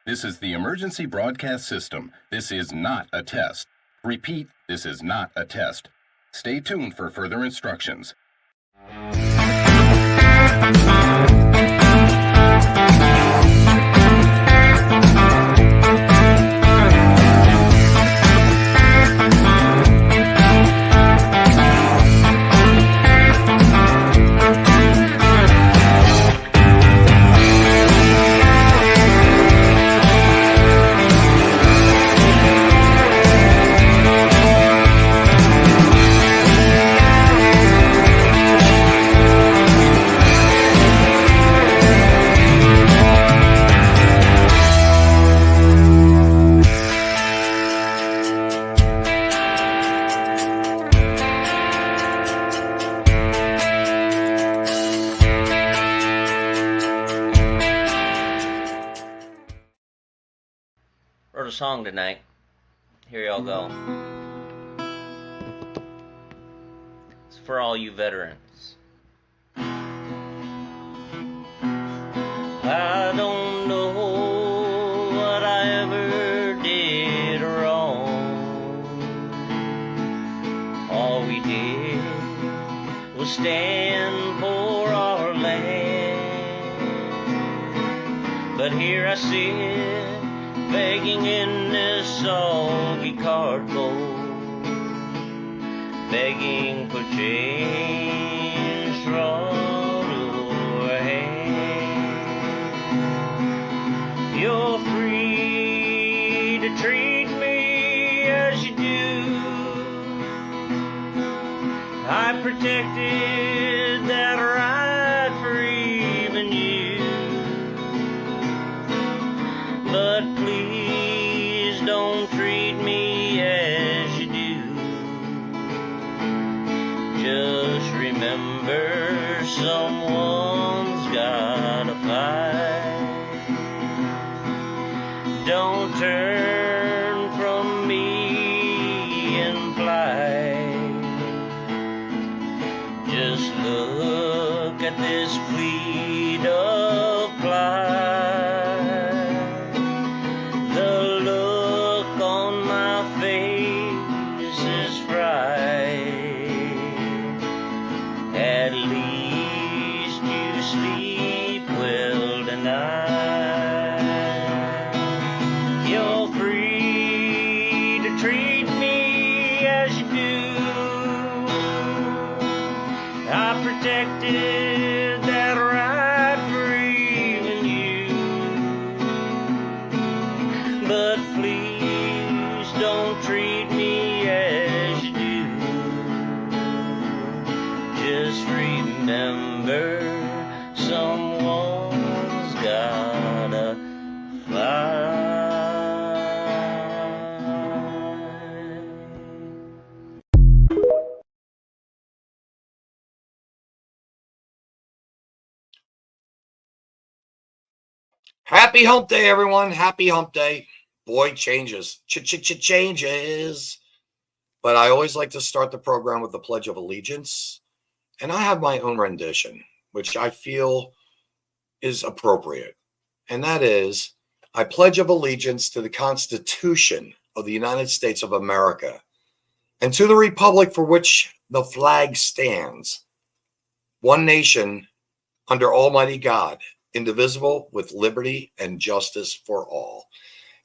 This is the emergency broadcast system. This is not a test. Repeat, this is not a test. Stay tuned for further instructions. Wrote a song tonight. Here y'all go. It's for all you veterans. I don't know what I ever did wrong. All we did was stand for our land. But here I sit, begging in this soggy cardboard, begging for change from overhand. You're free to treat me as you do. I protected that right for even you. But please don't treat me as you do. Just remember someone's gotta fight. Don't turn from me in flight. Just look at this fleet of flight. At least you sleep well tonight. You're free to treat me as you do. I protected that right for even you. But please don't treat me as you do. Just remember, someone's gotta fly. Happy hump day, everyone. Happy hump day. Boy, changes. Changes. But I always like to start the program with the Pledge of Allegiance. And I have my own rendition, which I feel is appropriate. And that is, I pledge of allegiance to the Constitution of the United States of America and to the republic for which the flag stands, one nation under Almighty God, indivisible, with liberty and justice for all.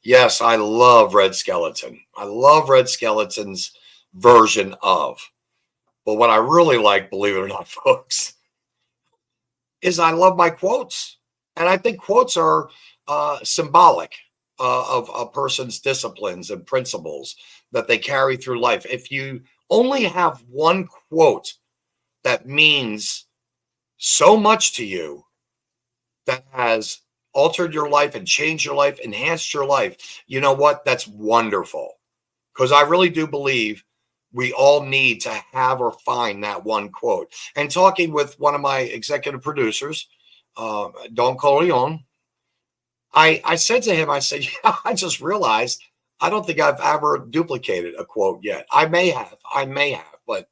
Yes, I love Red Skeleton. I love Red Skeleton's version of. But what I really like, believe it or not, folks, is I love my quotes. And I think quotes are symbolic of a person's disciplines and principles that they carry through life. If you only have one quote that means so much to you, that has altered your life and changed your life, enhanced your life, you know what? That's wonderful. Because I really do believe we all need to have or find that one quote. And talking with one of my executive producers, Don Corleone, I said to him, I said, yeah, I just realized I don't think I've ever duplicated a quote yet. I may have, but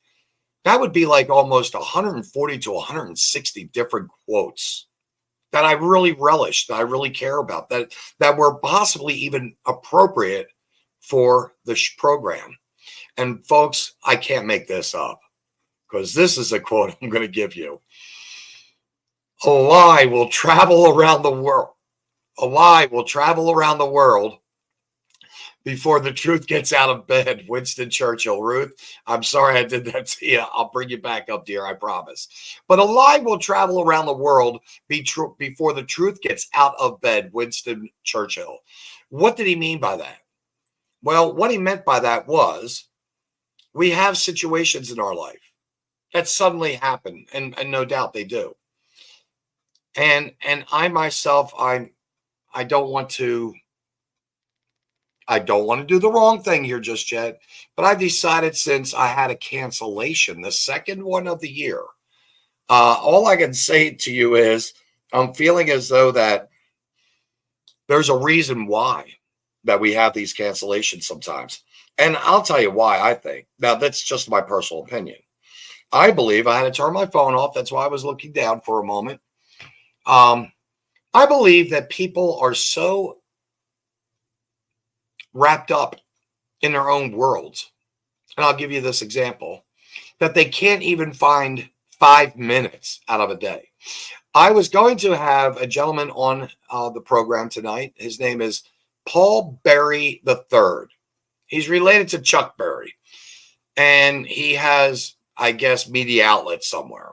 that would be like almost 140 to 160 different quotes that I really relish, that I really care about, that were possibly even appropriate for the program. And folks, I can't make this up, because this is a quote I'm going to give you. A lie will travel around the world. A lie will travel around the world before the truth gets out of bed. Winston Churchill. Ruth, I'm sorry I did that to you. I'll bring you back up, dear, I promise. But a lie will travel around the world before the truth gets out of bed. Winston Churchill. What did he mean by that? Well, what he meant by that was, we have situations in our life that suddenly happen, and no doubt they do. And I myself, I don't want to do the wrong thing here just yet, but I decided, since I had a cancellation, the second one of the year, all I can say to you is, I'm feeling as though that there's a reason why that we have these cancellations sometimes. And I'll tell you why. I think, now that's just my personal opinion, I believe I had to turn my phone off. That's why I was looking down for a moment. I believe that people are so wrapped up in their own worlds, and I'll give you this example, that they can't even find 5 minutes out of a day. I was going to have a gentleman on the program tonight. His name is Paul Berry III. He's related to Chuck Berry, and he has, I guess, media outlets somewhere.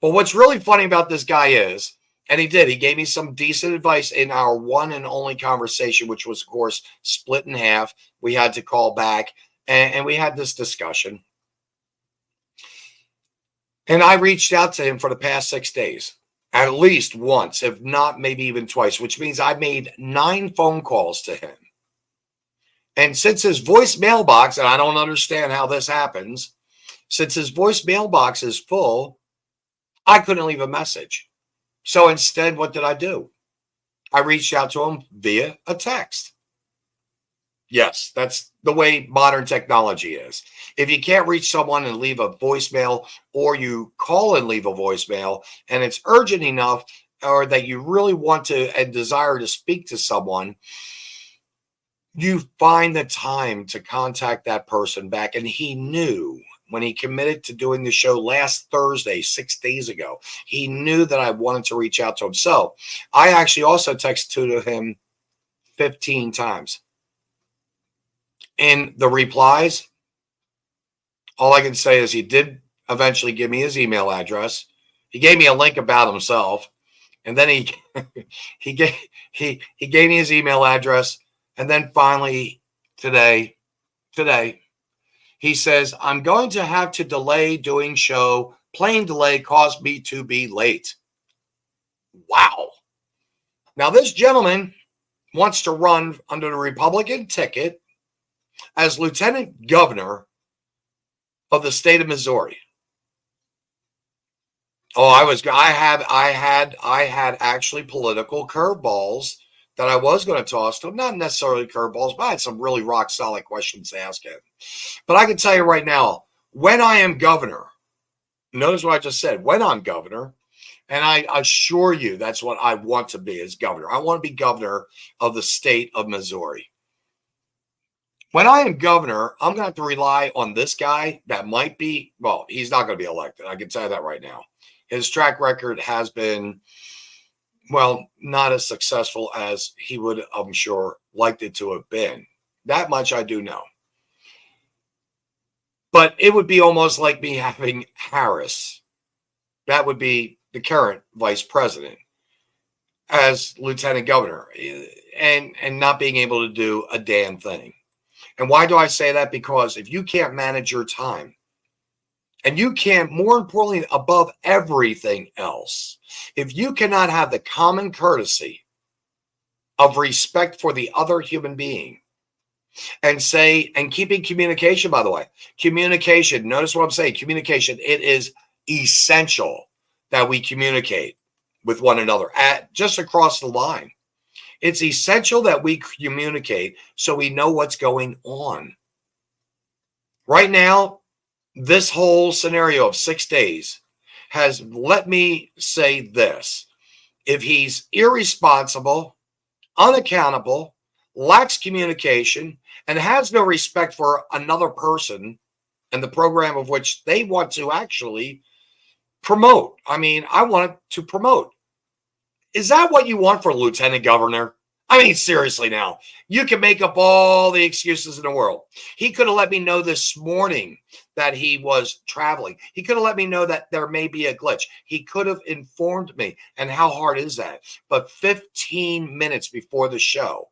But what's really funny about this guy is, and he gave me some decent advice in our one and only conversation, which was, of course, split in half. We had to call back, and we had this discussion. And I reached out to him for the past 6 days, at least once, if not maybe even twice, which means I made 9 phone calls to him. And since his voice mailbox, and I don't understand how this happens, since his voice mailbox is full, I couldn't leave a message. So instead, what did I do? I reached out to him via a text. Yes, that's the way modern technology is. If you can't reach someone and leave a voicemail, or you call and leave a voicemail, and it's urgent enough, or that you really want to and desire to speak to someone, you find the time to contact that person back. And he knew, when he committed to doing the show last Thursday, 6 days ago, he knew that I wanted to reach out to him. So I actually also texted to him 15 times. In the replies, all I can say is he did eventually give me his email address. He gave me a link about himself, and then he gave me his email address. And then finally today, he says, I'm going to have to delay doing show. Plane delay caused me to be late. Wow. Now, this gentleman wants to run under the Republican ticket as lieutenant governor of the state of Missouri. Oh, I had actually political curveballs that I was going to toss to him. Not necessarily curveballs, but I had some really rock solid questions to ask him. But I can tell you right now, when I am governor, notice what I just said, when I'm governor, and I assure you that's what I want to be as governor. I want to be governor of the state of Missouri. When I am governor, I'm going to have to rely on this guy that might be, well, he's not going to be elected. I can tell you that right now. His track record has been, well, not as successful as he would, I'm sure, liked it to have been. That much I do know. But it would be almost like me having Harris, that would be the current vice president, as lieutenant governor, and not being able to do a damn thing. And why do I say that? Because if you can't manage your time, and you can't, more importantly, above everything else, if you cannot have the common courtesy of respect for the other human being, and keeping communication, by the way, communication, notice what I'm saying, communication, it is essential that we communicate with one another just across the line. It's essential that we communicate so we know what's going on. Right now, this whole scenario of 6 days has let me say this. if he's irresponsible, unaccountable, lacks communication, and has no respect for another person and the program of which they want to actually promote. I mean, I want to promote. Is that what you want for lieutenant governor? I mean, seriously now, you can make up all the excuses in the world. He could have let me know this morning that he was traveling. He could have let me know that there may be a glitch. He could have informed me. And how hard is that? But 15 minutes before the show,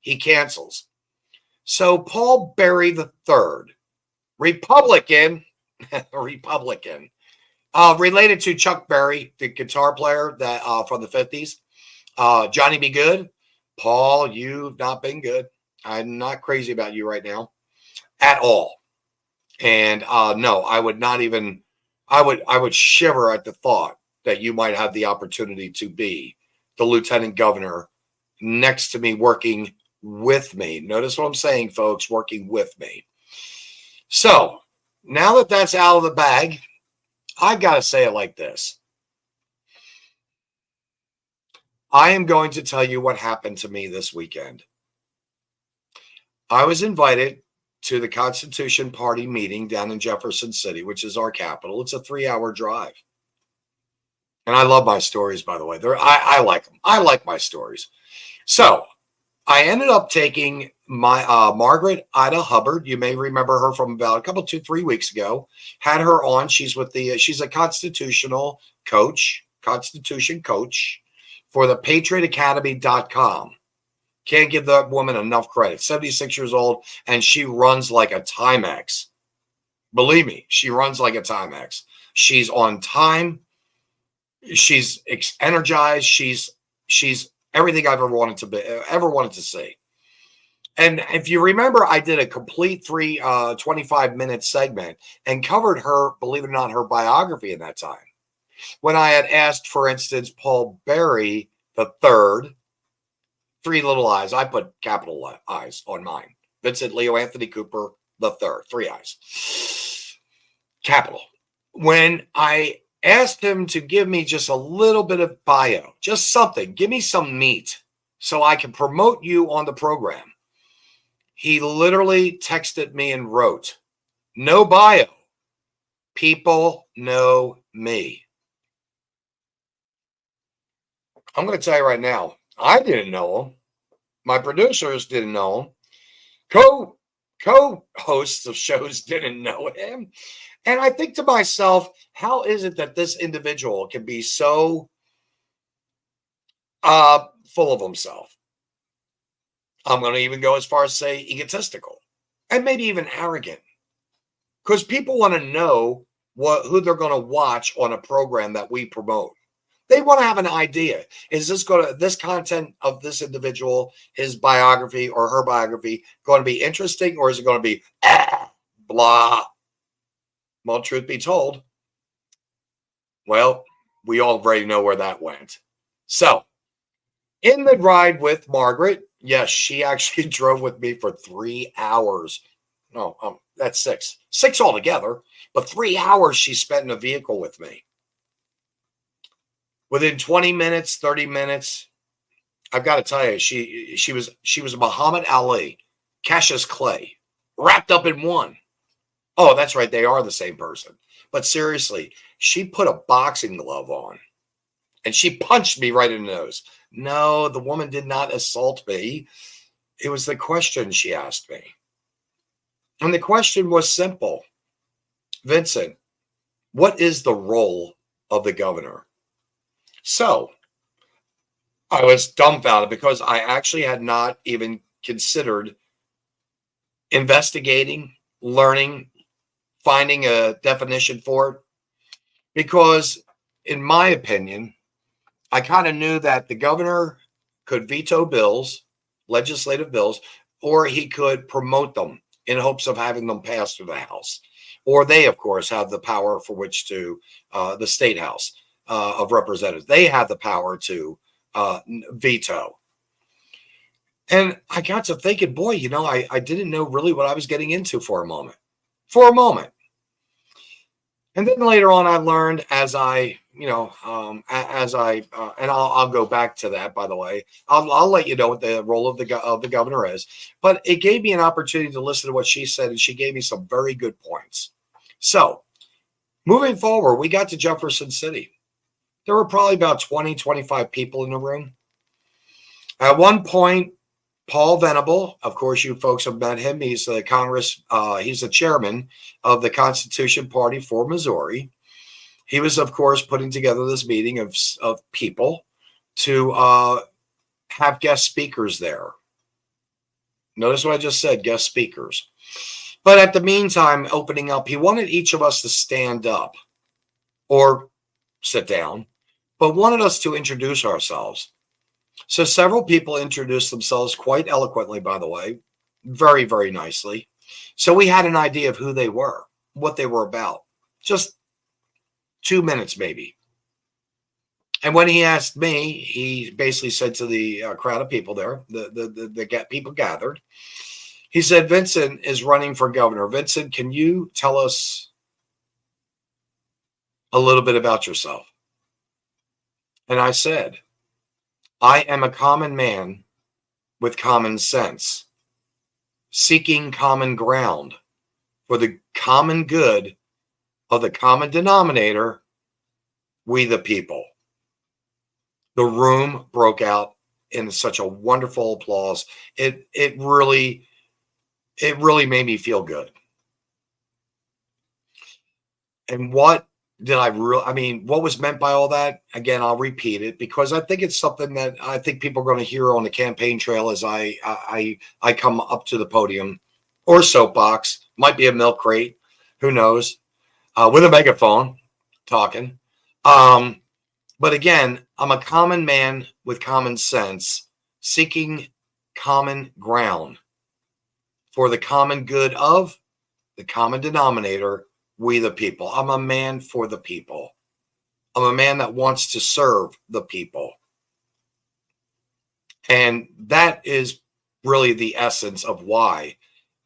he cancels. So Paul Berry III, Republican, related to Chuck Berry, the guitar player that from the 50s, Johnny B. Good. Paul, you've not been good. I'm not crazy about you right now at all. And no, I would not even, I would shiver at the thought that you might have the opportunity to be the lieutenant governor next to me, working with me. Notice what I'm saying, folks, working with me. So now that that's out of the bag, I got to say it like this. I am going to tell you what happened to me this weekend. I was invited to the Constitution Party meeting down in Jefferson City, which is our capital. It's a 3-hour drive. And I love my stories, by the way. I like them. I like my stories. So I ended up taking my Margaret Ida Hubbard. You may remember her from about 2-3 weeks ago. Had her on. She's with she's a constitution coach for the patriotacademy.com. Can't give that woman enough credit. 76 years old, and she runs like a Timex. Believe me, she runs like a Timex. She's on time. She's energized. She's everything I've ever wanted to see. And if you remember, I did a complete 25-minute segment and covered her, believe it or not, her biography in that time. When I had asked, for instance, Paul Berry III, 3 little I's. I put capital I's on mine. Vinzent Leo Anthony Cooper III, 3 I's. Capital. When I asked him to give me just a little bit of bio, just something, give me some meat so I can promote you on the program, he literally texted me and wrote, "No bio. People know me." I'm going to tell you right now, I didn't know him. My producers didn't know him. Co-hosts of shows didn't know him. And I think to myself, how is it that this individual can be so full of himself? I'm going to even go as far as say egotistical and maybe even arrogant, because people want to know who they're going to watch on a program that we promote. They want to have an idea. Is this content of this individual, his biography or her biography, going to be interesting, or is it going to be blah? Well, truth be told, well, we already know where that went. So, in the ride with Margaret, yes, she actually drove with me for 3 hours. No, that's 6. 6 altogether, but 3 hours she spent in a vehicle with me. Within 20 minutes, 30 minutes, I've got to tell you, she was Muhammad Ali, Cassius Clay, wrapped up in one. Oh, that's right. They are the same person. But seriously, she put a boxing glove on and she punched me right in the nose. No, the woman did not assault me. It was the question she asked me. And the question was simple. Vinzent, what is the role of the governor? So I was dumbfounded because I actually had not even considered investigating, learning, finding a definition for it. Because in my opinion, I kind of knew that the governor could veto bills, legislative bills, or he could promote them in hopes of having them passed through the House. Or they, of course, have the power for which to, the state House of Representatives, they have the power to veto. And I got to thinking, boy, I didn't know really what I was getting into for a moment. And then later on, I learned as I as I and I'll go back to that. By the way, I'll let you know what the role of the governor is. But it gave me an opportunity to listen to what she said, and she gave me some very good points. So moving forward, we got to Jefferson City. There were probably about 20, 25 people in the room. At one point, Paul Venable, of course, you folks have met him. He's the he's the chairman of the Constitution Party for Missouri. He was, of course, putting together this meeting of people to have guest speakers there. Notice what I just said, guest speakers. But at the meantime, opening up, he wanted each of us to stand up or sit down, but wanted us to introduce ourselves. So several people introduced themselves quite eloquently, by the way, very, very nicely. So we had an idea of who they were, what they were about. Just 2 minutes, maybe. And when he asked me, he basically said to the crowd of people there, the people gathered, he said, Vinzent is running for governor. Vinzent, can you tell us a little bit about yourself? And I said, I am a common man with common sense, seeking common ground for the common good of the common denominator, we the people. The room broke out in such a wonderful applause. It really made me feel good. And what did what was meant by all that? Again, I'll repeat it because I think it's something that I think people are going to hear on the campaign trail as I come up to the podium or soapbox, might be a milk crate, who knows, with a megaphone talking. But again, I'm a common man with common sense, seeking common ground for the common good of the common denominator, we the people. I'm a man for the people. I'm a man that wants to serve the people. And that is really the essence of why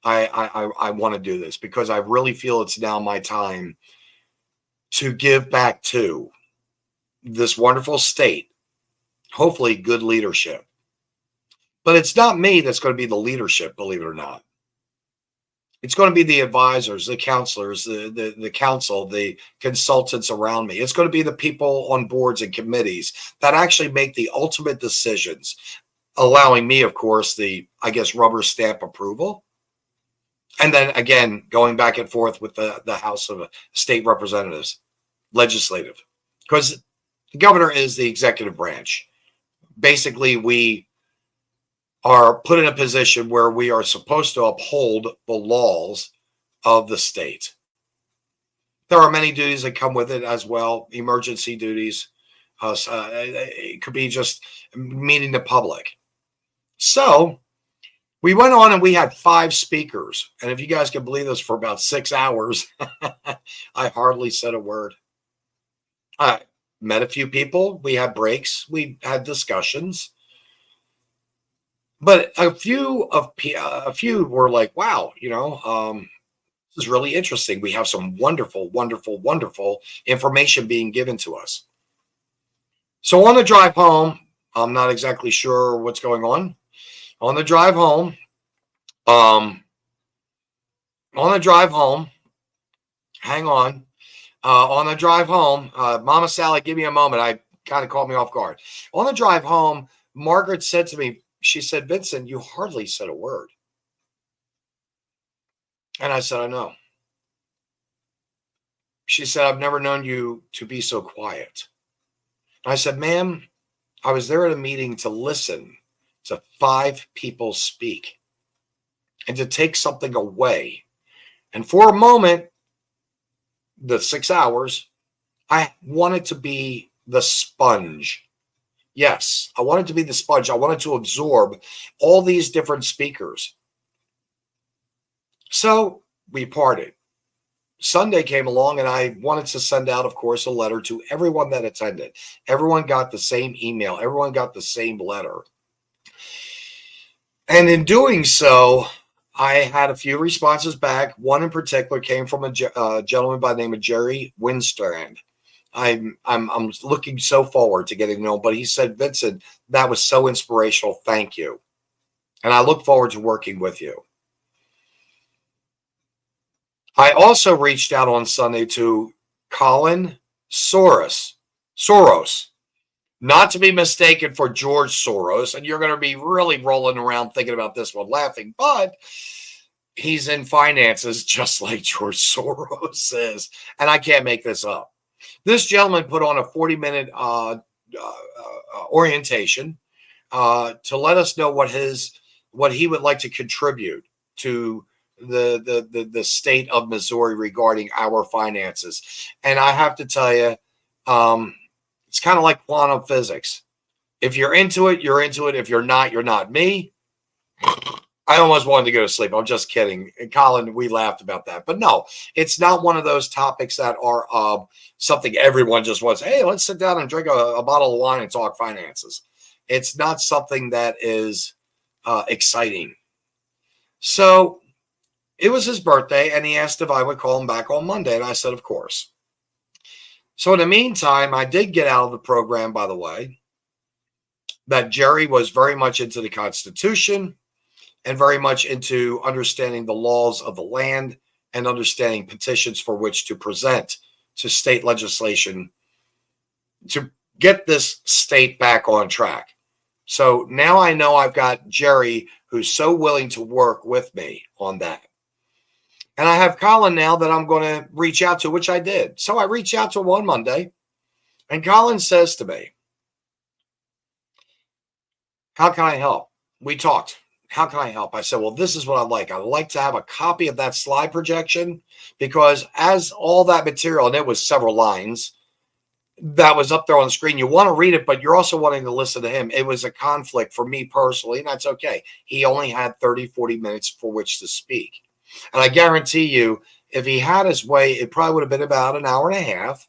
I want to do this, because I really feel it's now my time to give back to this wonderful state, hopefully good leadership. But it's not me that's going to be the leadership, believe it or not. It's going to be the advisors, the counselors, the council, the consultants around me. It's going to be the people on boards and committees that actually make the ultimate decisions, allowing me, of course, rubber stamp approval. And then again, going back and forth with the House of State Representatives, legislative, because the governor is the executive branch. Basically, we are put in a position where we are supposed to uphold the laws of the state. There are many duties that come with it as well, emergency duties. It could be just meeting the public. So we went on and we had 5 speakers. And if you guys can believe this, for about 6 hours, I hardly said a word. I met a few people. We had breaks. We had discussions. But a few were like, wow, this is really interesting. We have some wonderful, wonderful, wonderful information being given to us. So on the drive home, I'm not exactly sure what's going on. On the drive home, hang on. On the drive home, Mama Sally, give me a moment. I kind of caught me off guard. On the drive home, Margaret said to me, she said, Vinzent, you hardly said a word. And I said, I know. She said, I've never known you to be so quiet. And I said, ma'am, I was there at a meeting to listen to 5 people speak and to take something away. And for a moment, the 6 hours, I wanted to be the sponge. Yes, I wanted to be the sponge. I wanted to absorb all these different speakers. So we parted. Sunday came along and I wanted to send out, of course, a letter to everyone that attended. Everyone got the same email. Everyone got the same letter. And in doing so, I had a few responses back. One in particular came from a gentleman by the name of Jerry Winstrand. I'm looking so forward to getting to know him. But he said, Vincent, that was so inspirational. Thank you. And I look forward to working with you. I also reached out on Sunday to Colin Soros, not to be mistaken for George Soros. And you're going to be really rolling around thinking about this one laughing, but he's in finances just like George Soros is. And I can't make this up. This gentleman put on a 40-minute orientation to let us know what he would like to contribute to the state of Missouri regarding our finances. And I have to tell you, it's kind of like quantum physics. If you're into it, you're into it. If you're not, you're not. Me, I almost wanted to go to sleep. I'm just kidding. And Colin, we laughed about that. But no, it's not one of those topics that are something everyone just wants. Hey, let's sit down and drink a bottle of wine and talk finances. It's not something that is exciting. So it was his birthday, and he asked if I would call him back on Monday. And I said, of course. So in the meantime, I did get out of the program, by the way, that Jerry was very much into the Constitution and very much into understanding the laws of the land and understanding petitions for which to present to state legislation to get this state back on track. So now I know I've got Jerry, who's so willing to work with me on that. And I have Colin now that I'm going to reach out to, which I did. So I reached out to him on Monday, and Colin says to me, how can I help? We talked. How can I help? I said, well, this is what I'd like. I'd like to have a copy of that slide projection, because as all that material, and it was several lines, that was up there on the screen. You want to read it, but you're also wanting to listen to him. It was a conflict for me personally, and that's okay. He only had 30, 40 minutes for which to speak. And I guarantee you, if he had his way, it probably would have been about an hour and a half,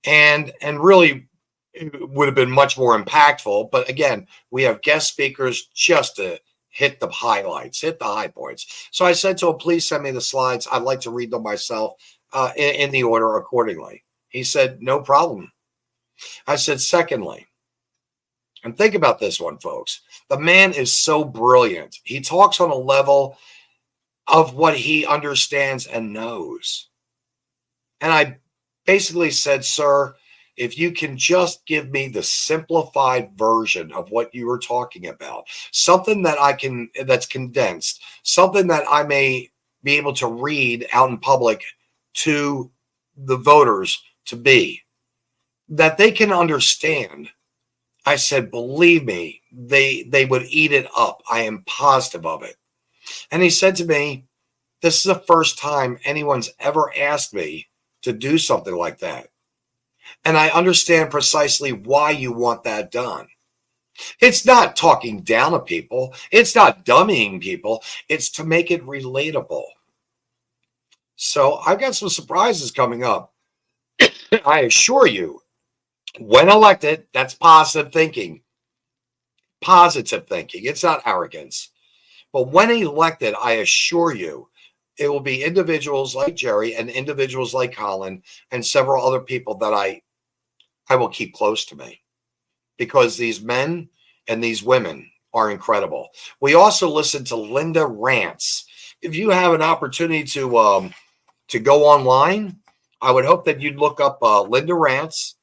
and really it would have been much more impactful. But again, we have guest speakers just to hit the highlights, hit the high points. So I said to him, please send me the slides. I'd like to read them myself in the order accordingly. He said, no problem. I said, secondly, and think about this one, folks. The man is so brilliant. He talks on a level of what he understands and knows. And I basically said, sir, if you can just give me the simplified version of what you were talking about, something that that's condensed, something that I may be able to read out in public to the voters to be, that they can understand. I said, believe me, they would eat it up. I am positive of it. And he said to me, this is the first time anyone's ever asked me to do something like that. And I understand precisely why you want that done. It's not talking down to people. It's not dummying people. It's to make it relatable. So I've got some surprises coming up. I assure you, when elected, that's positive thinking. Positive thinking. It's not arrogance. But when elected, I assure you, it will be individuals like Jerry and individuals like Colin and several other people that I will keep close to me, because these men and these women are incredible. We also listen to Linda Rants. If you have an opportunity to go online, I would hope that you'd look up Linda Rants,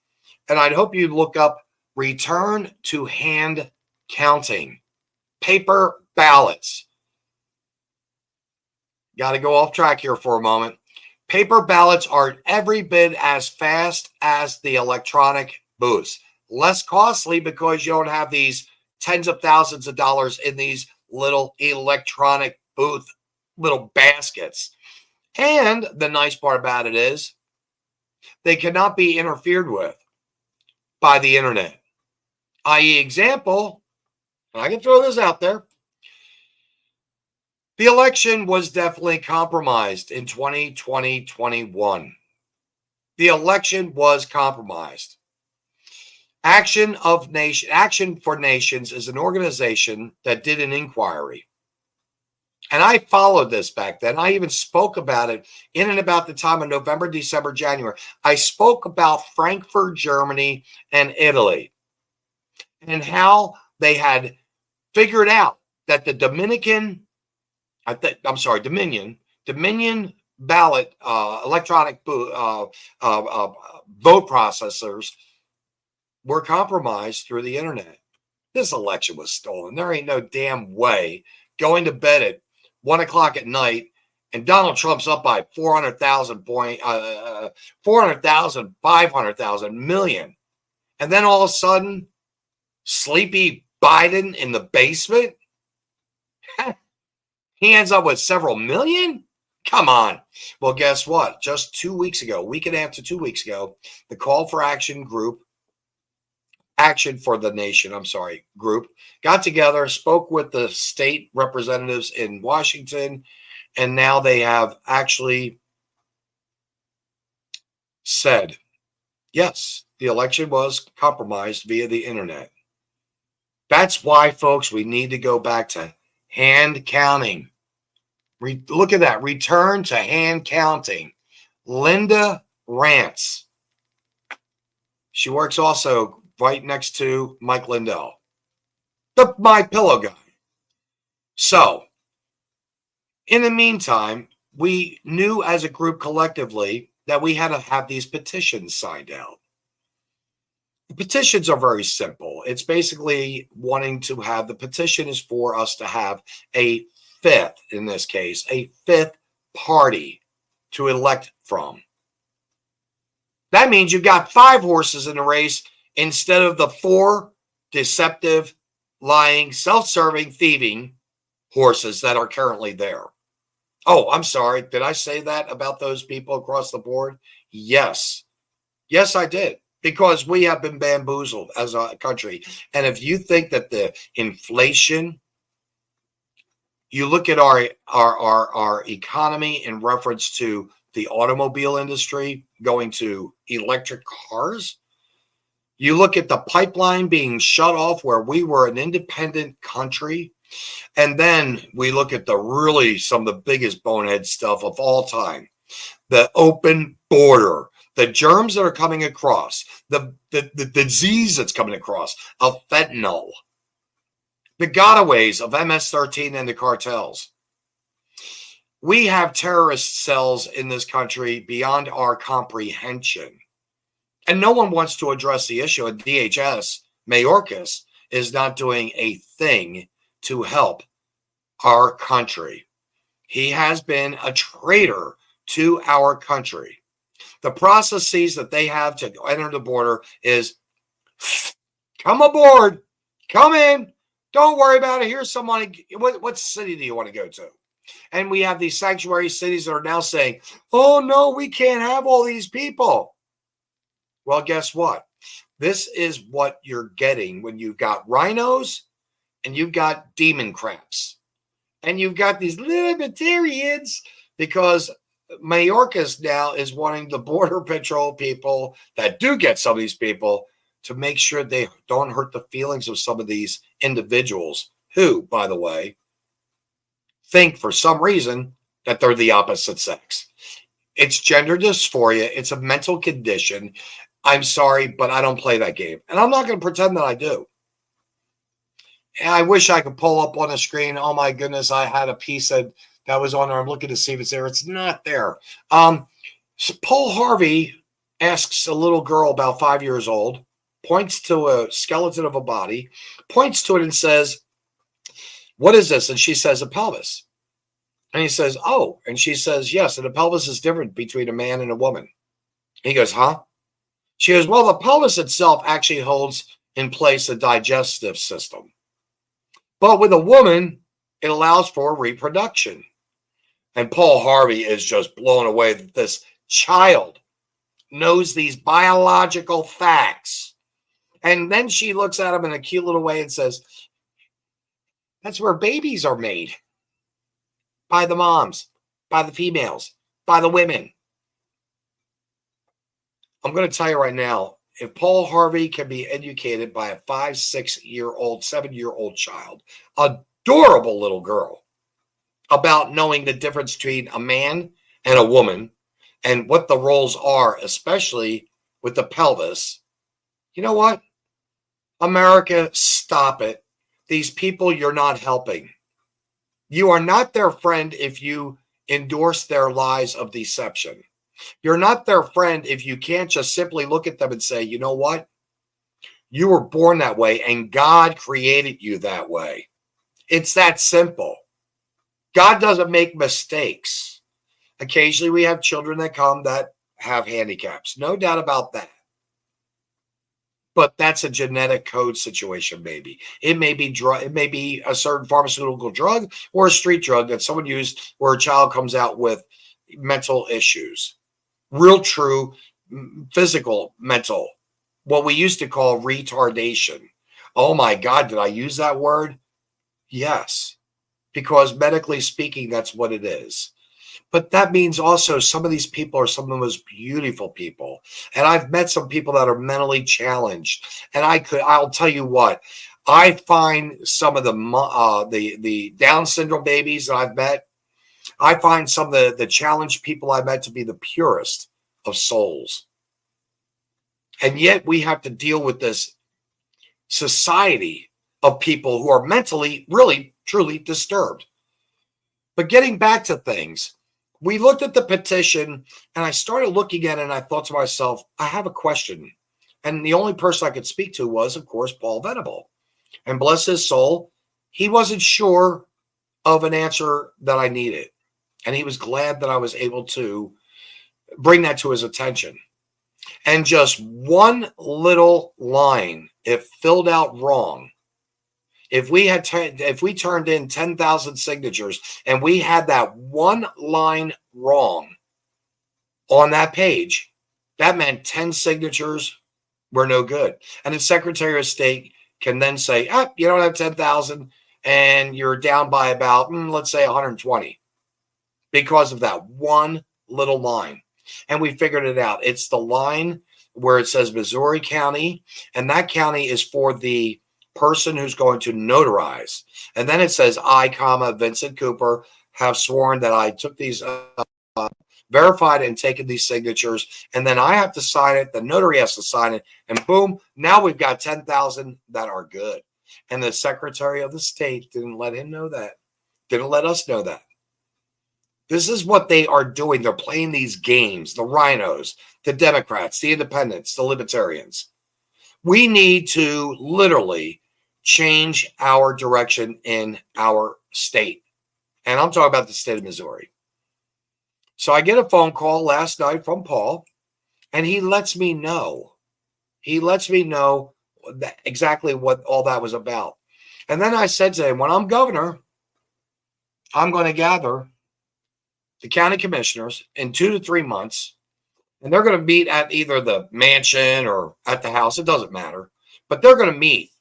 and I'd hope you'd look up Return to Hand Counting, paper ballots. Got to go off track here for a moment. Paper ballots are every bit as fast as the electronic booths. Less costly because you don't have these tens of thousands of dollars in these little electronic booth, little baskets. And the nice part about it is they cannot be interfered with by the internet. I.e., example, and I can throw this out there. The election was definitely compromised in 2020-21. The election was compromised. Action for Nations is an organization that did an inquiry. And I followed this back then. I even spoke about it in and about the time of November, December, January. I spoke about Frankfurt, Germany, and Italy, and how they had figured out that the Dominion ballot electronic vote processors were compromised through the internet. This election was stolen. There ain't no damn way going to bed at 1 o'clock at night and Donald Trump's up by 400,000 400,000, 500,000 million. And then all of a sudden, sleepy Biden in the basement, he ends up with several million? Come on. Well, guess what? Just 2 weeks ago, week and a half to 2 weeks ago, the Call for Action group, Action for the Nation, group, got together, spoke with the state representatives in Washington, and now they have actually said, yes, the election was compromised via the internet. That's why, folks, we need to go back to hand counting. Look at that. Return to hand counting. Linda Rance. She works also right next to Mike Lindell, the My Pillow guy. So, in the meantime, we knew as a group collectively that we had to have these petitions signed out. The petitions are very simple. It's basically wanting to have, the petition is for us to have a fifth, in this case, a fifth party to elect from. That means you've got 5 horses in the race instead of the 4 deceptive, lying, self-serving, thieving horses that are currently there. Oh, I'm sorry. Did I say that about those people across the board? Yes. Yes, I did. Because we have been bamboozled as a country. And if you think that the inflation, you look at our economy in reference to the automobile industry going to electric cars, you look at the pipeline being shut off where we were an independent country, and then we look at some of the biggest bonehead stuff of all time, the open border, the germs that are coming across, the disease that's coming across of fentanyl, the gotaways of MS-13 and the cartels. We have terrorist cells in this country beyond our comprehension. And no one wants to address the issue. And DHS, Mayorkas, is not doing a thing to help our country. He has been a traitor to our country. The processes that they have to enter the border is come aboard, come in, don't worry about it. Here's somebody. What city do you want to go to? And we have these sanctuary cities that are now saying, oh, no, we can't have all these people. Well, guess what? This is what you're getting when you've got rhinos and you've got demon crabs. And you've got these libertarians because Mayorkas now is wanting the Border Patrol people that do get some of these people to make sure they don't hurt the feelings of some of these individuals who, by the way, think for some reason that they're the opposite sex. It's gender dysphoria. It's a mental condition. I'm sorry, but I don't play that game. And I'm not going to pretend that I do. And I wish I could pull up on the screen. Oh, my goodness, I had a piece that was on there. I'm looking to see if it's there. It's not there. Paul Harvey asks a little girl about 5 years old, points to a skeleton of a body, points to it and says, what is this? And she says, a pelvis. And he says, oh. And she says, yes. And the pelvis is different between a man and a woman. He goes, huh? She goes, well, the pelvis itself actually holds in place the digestive system. But with a woman, it allows for reproduction. And Paul Harvey is just blown away that this child knows these biological facts. And then she looks at him in a cute little way and says, that's where babies are made. By the moms, by the females, by the women. I'm going to tell you right now, if Paul Harvey can be educated by a 5, 6-year-old, 7-year-old child, adorable little girl, about knowing the difference between a man and a woman and what the roles are, especially with the pelvis. You know what? America, stop it. These people you're not helping. You are not their friend if you endorse their lies of deception. You're not their friend if you can't just simply look at them and say, you know what? You were born that way and God created you that way. It's that simple. God doesn't make mistakes. Occasionally we have children that come that have handicaps. No doubt about that. But that's a genetic code situation, maybe. It may be drug, it may be a certain pharmaceutical drug or a street drug that someone used where a child comes out with mental issues. Real true physical mental, what we used to call retardation. Oh my God, did I use that word? Yes, because medically speaking, that's what it is. But that means also some of these people are some of the most beautiful people. And I've met some people that are mentally challenged. And I'll tell you what, I find some of the Down syndrome babies that I've met, I find some of the challenged people I met to be the purest of souls. And yet we have to deal with this society of people who are mentally really, truly disturbed. But getting back to things, we looked at the petition and I started looking at it and I thought to myself, I have a question. And the only person I could speak to was, of course, Paul Venable. And bless his soul, he wasn't sure of an answer that I needed. And he was glad that I was able to bring that to his attention. And just one little line, if filled out wrong, if we turned in 10,000 signatures and we had that one line wrong on that page, that meant 10 signatures were no good. And the Secretary of State can then say, you don't have 10,000 and you're down by about, let's say 120 because of that one little line. And we figured it out. It's the line where it says Missouri County, and that county is for the person who's going to notarize. And then it says, I, Vinzent Cooper, have sworn that I took these, verified and taken these signatures, and then I have to sign it. The notary has to sign it, and boom, now we've got 10,000 that are good. And the Secretary of the State didn't let him know that, didn't let us know that. This is what they are doing. They're playing these games, the rhinos, the Democrats, the independents, the libertarians. We need to literally change our direction in our state. And I'm talking about the state of Missouri. So I get a phone call last night from Paul, and he lets me know. He lets me know exactly what all that was about. And then I said to him, when I'm governor, I'm going to gather the county commissioners in 2 to 3 months, and they're going to meet at either the mansion or at the house. It doesn't matter, but they're going to meet,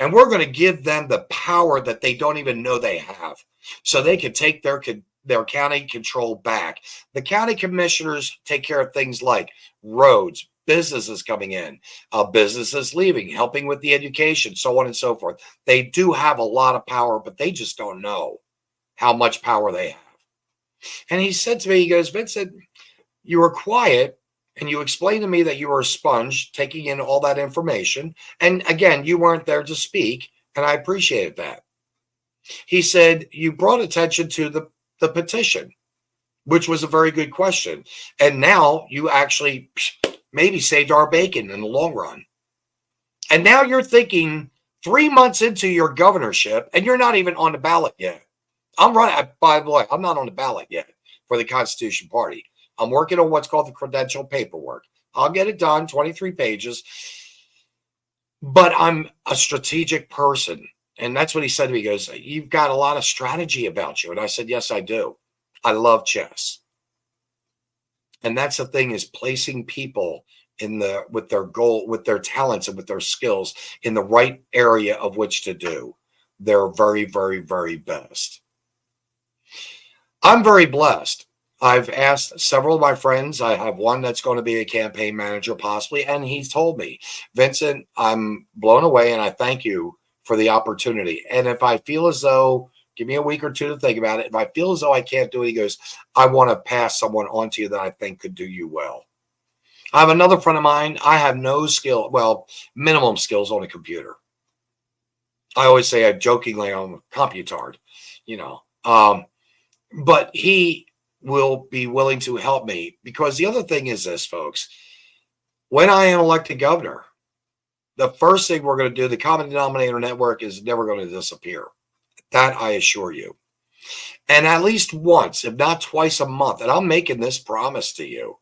and we're going to give them the power that they don't even know they have, so they can take their county control back. The county commissioners take care of things like roads, businesses coming in, businesses leaving, helping with the education, so on and so forth. They do have a lot of power, but they just don't know how much power they have. And he said to me, he goes, Vincent, you were quiet and you explained to me that you were a sponge taking in all that information. And again, you weren't there to speak, and I appreciated that. He said, you brought attention to the petition, which was a very good question. And now you actually maybe saved our bacon in the long run. And now you're thinking 3 months into your governorship, and you're not even on the ballot yet. I'm running, by the way, I'm not on the ballot yet for the Constitution Party. I'm working on what's called the credential paperwork. I'll get it done, 23 pages. But I'm a strategic person. And that's what he said to me. He goes, you've got a lot of strategy about you. And I said, yes, I do. I love chess. And that's the thing, is placing people with their goal, with their talents and with their skills in the right area of which to do their very, very, very best. I'm very blessed. I've asked several of my friends. I have one that's going to be a campaign manager possibly, and he's told me, Vincent, I'm blown away and I thank you for the opportunity. And if I feel as though Give me a week or two to think about it. If I feel as though I can't do it, he goes, I want to pass someone on to you that I think could do you well. I have another friend of mine. I have no skill, well, minimum skills on a computer. I always say, I jokingly, I'm a computard, but he will be willing to help me, because the other thing is this, folks. When I am elected governor, the first thing we're going to do, the common denominator network is never going to disappear. That I assure you. And at least once, if not twice a month, and I'm making this promise to you,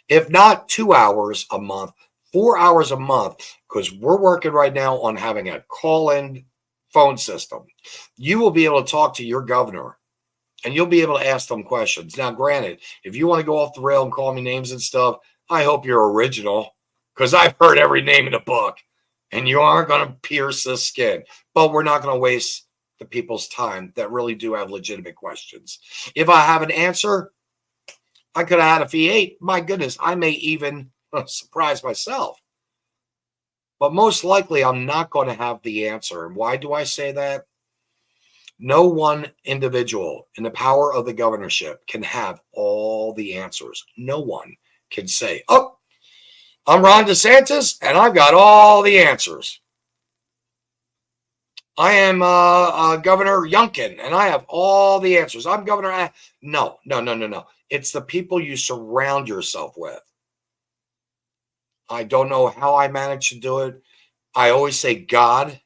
if not 2 hours a month, 4 hours a month, because we're working right now on having a call-in phone system. You will be able to talk to your governor and you'll be able to ask them questions. Now, granted, if you want to go off the rail and call me names and stuff, I hope you're original, because I've heard every name in the book and you aren't going to pierce the skin. But we're not going to waste the people's time that really do have legitimate questions. If I have an answer, I could have had a V8. My goodness, I may even surprise myself. But most likely, I'm not going to have the answer. And why do I say that? No one individual in the power of the governorship can have all the answers. No one can say, oh, I'm Ron DeSantis, and I've got all the answers. I am Governor Youngkin, and I have all the answers. I'm Governor. No. It's the people you surround yourself with. I don't know how I managed to do it. I always say God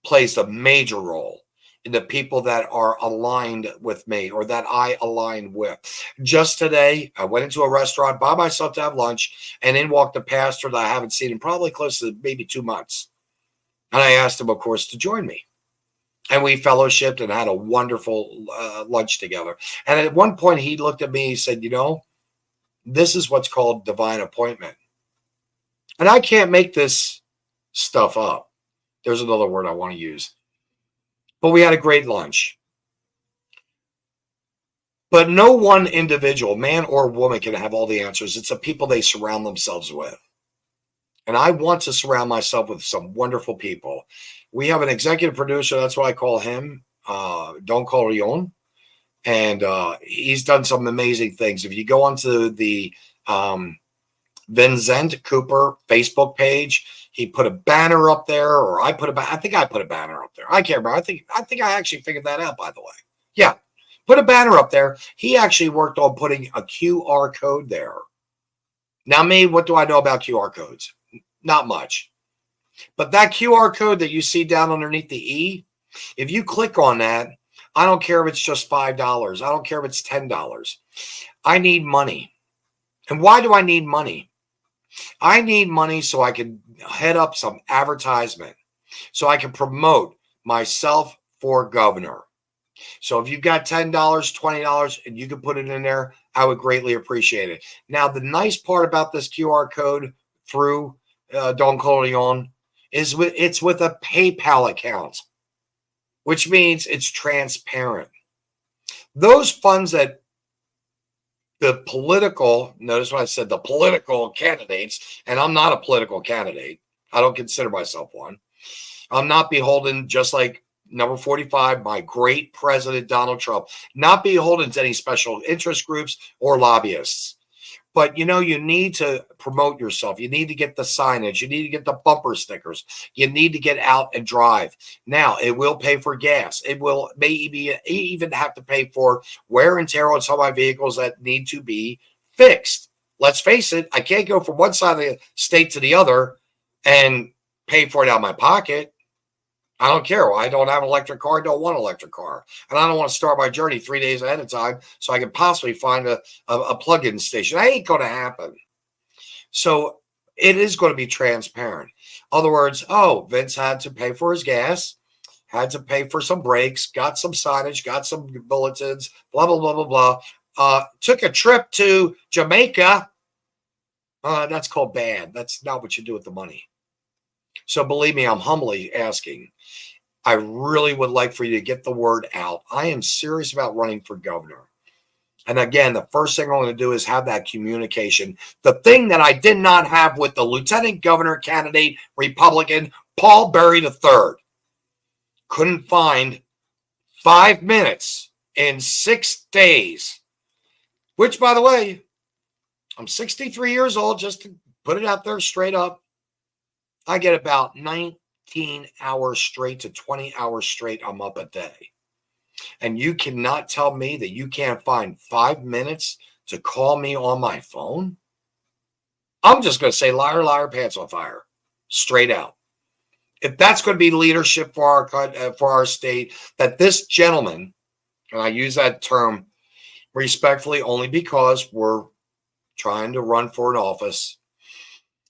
plays a major role in the people that are aligned with me, or that I align with. Just today, I went into a restaurant by myself to have lunch, and in walked a pastor that I haven't seen in probably close to maybe 2 months. And I asked him, of course, to join me. And we fellowshipped and had a wonderful lunch together. And at one point, he looked at me, he said, this is what's called divine appointment. And I can't make this stuff up. There's another word I want to use. But we had a great lunch. But no one individual, man or woman, can have all the answers. It's the people they surround themselves with. And I want to surround myself with some wonderful people. We have an executive producer. That's what I call him, Don Corleone. And he's done some amazing things. If you go onto the Vinzent Cooper Facebook page, he put a banner up there, or I think I put a banner up there. I can't remember. I think I actually figured that out, by the way. Yeah. Put a banner up there. He actually worked on putting a QR code there. Now, me, what do I know about QR codes? Not much. But that QR code that you see down underneath the E, if you click on that, I don't care if it's just $5. I don't care if it's $10. I need money. And why do I need money? I need money so I can head up some advertisement, so I can promote myself for governor. So if you've got $10, $20, and you can put it in there, I would greatly appreciate it. Now, the nice part about this QR code through Don Corleone is it's with a PayPal account, which means it's transparent. Those funds that the political, notice what I said, the political candidates, and I'm not a political candidate. I don't consider myself one. I'm not beholden, just like number 45, my great president, Donald Trump, not beholden to any special interest groups or lobbyists. But, you need to promote yourself. You need to get the signage. You need to get the bumper stickers. You need to get out and drive. Now, it will pay for gas. It will maybe even have to pay for wear and tear on some of my vehicles that need to be fixed. Let's face it, I can't go from one side of the state to the other and pay for it out of my pocket. I don't care. I don't have an electric car. I don't want an electric car. And I don't want to start my journey 3 days ahead of time so I can possibly find a plug-in station. That ain't going to happen. So it is going to be transparent. In other words, Vince had to pay for his gas, had to pay for some brakes, got some signage, got some bulletins, blah, blah, blah, blah, blah. Took a trip to Jamaica. That's called bad. That's not what you do with the money. So believe me, I'm humbly asking. I really would like for you to get the word out. I am serious about running for governor. And again, the first thing I'm going to do is have that communication. The thing that I did not have with the lieutenant governor candidate, Republican, Paul Berry III. Couldn't find 5 minutes in 6 days, which, by the way, I'm 63 years old, just to put it out there straight up. I get about 19 hours straight to 20 hours straight. I'm up a day. And you cannot tell me that you can't find 5 minutes to call me on my phone? I'm just going to say liar, liar, pants on fire, straight out. If that's going to be leadership for our state, that this gentleman, and I use that term respectfully only because we're trying to run for an office,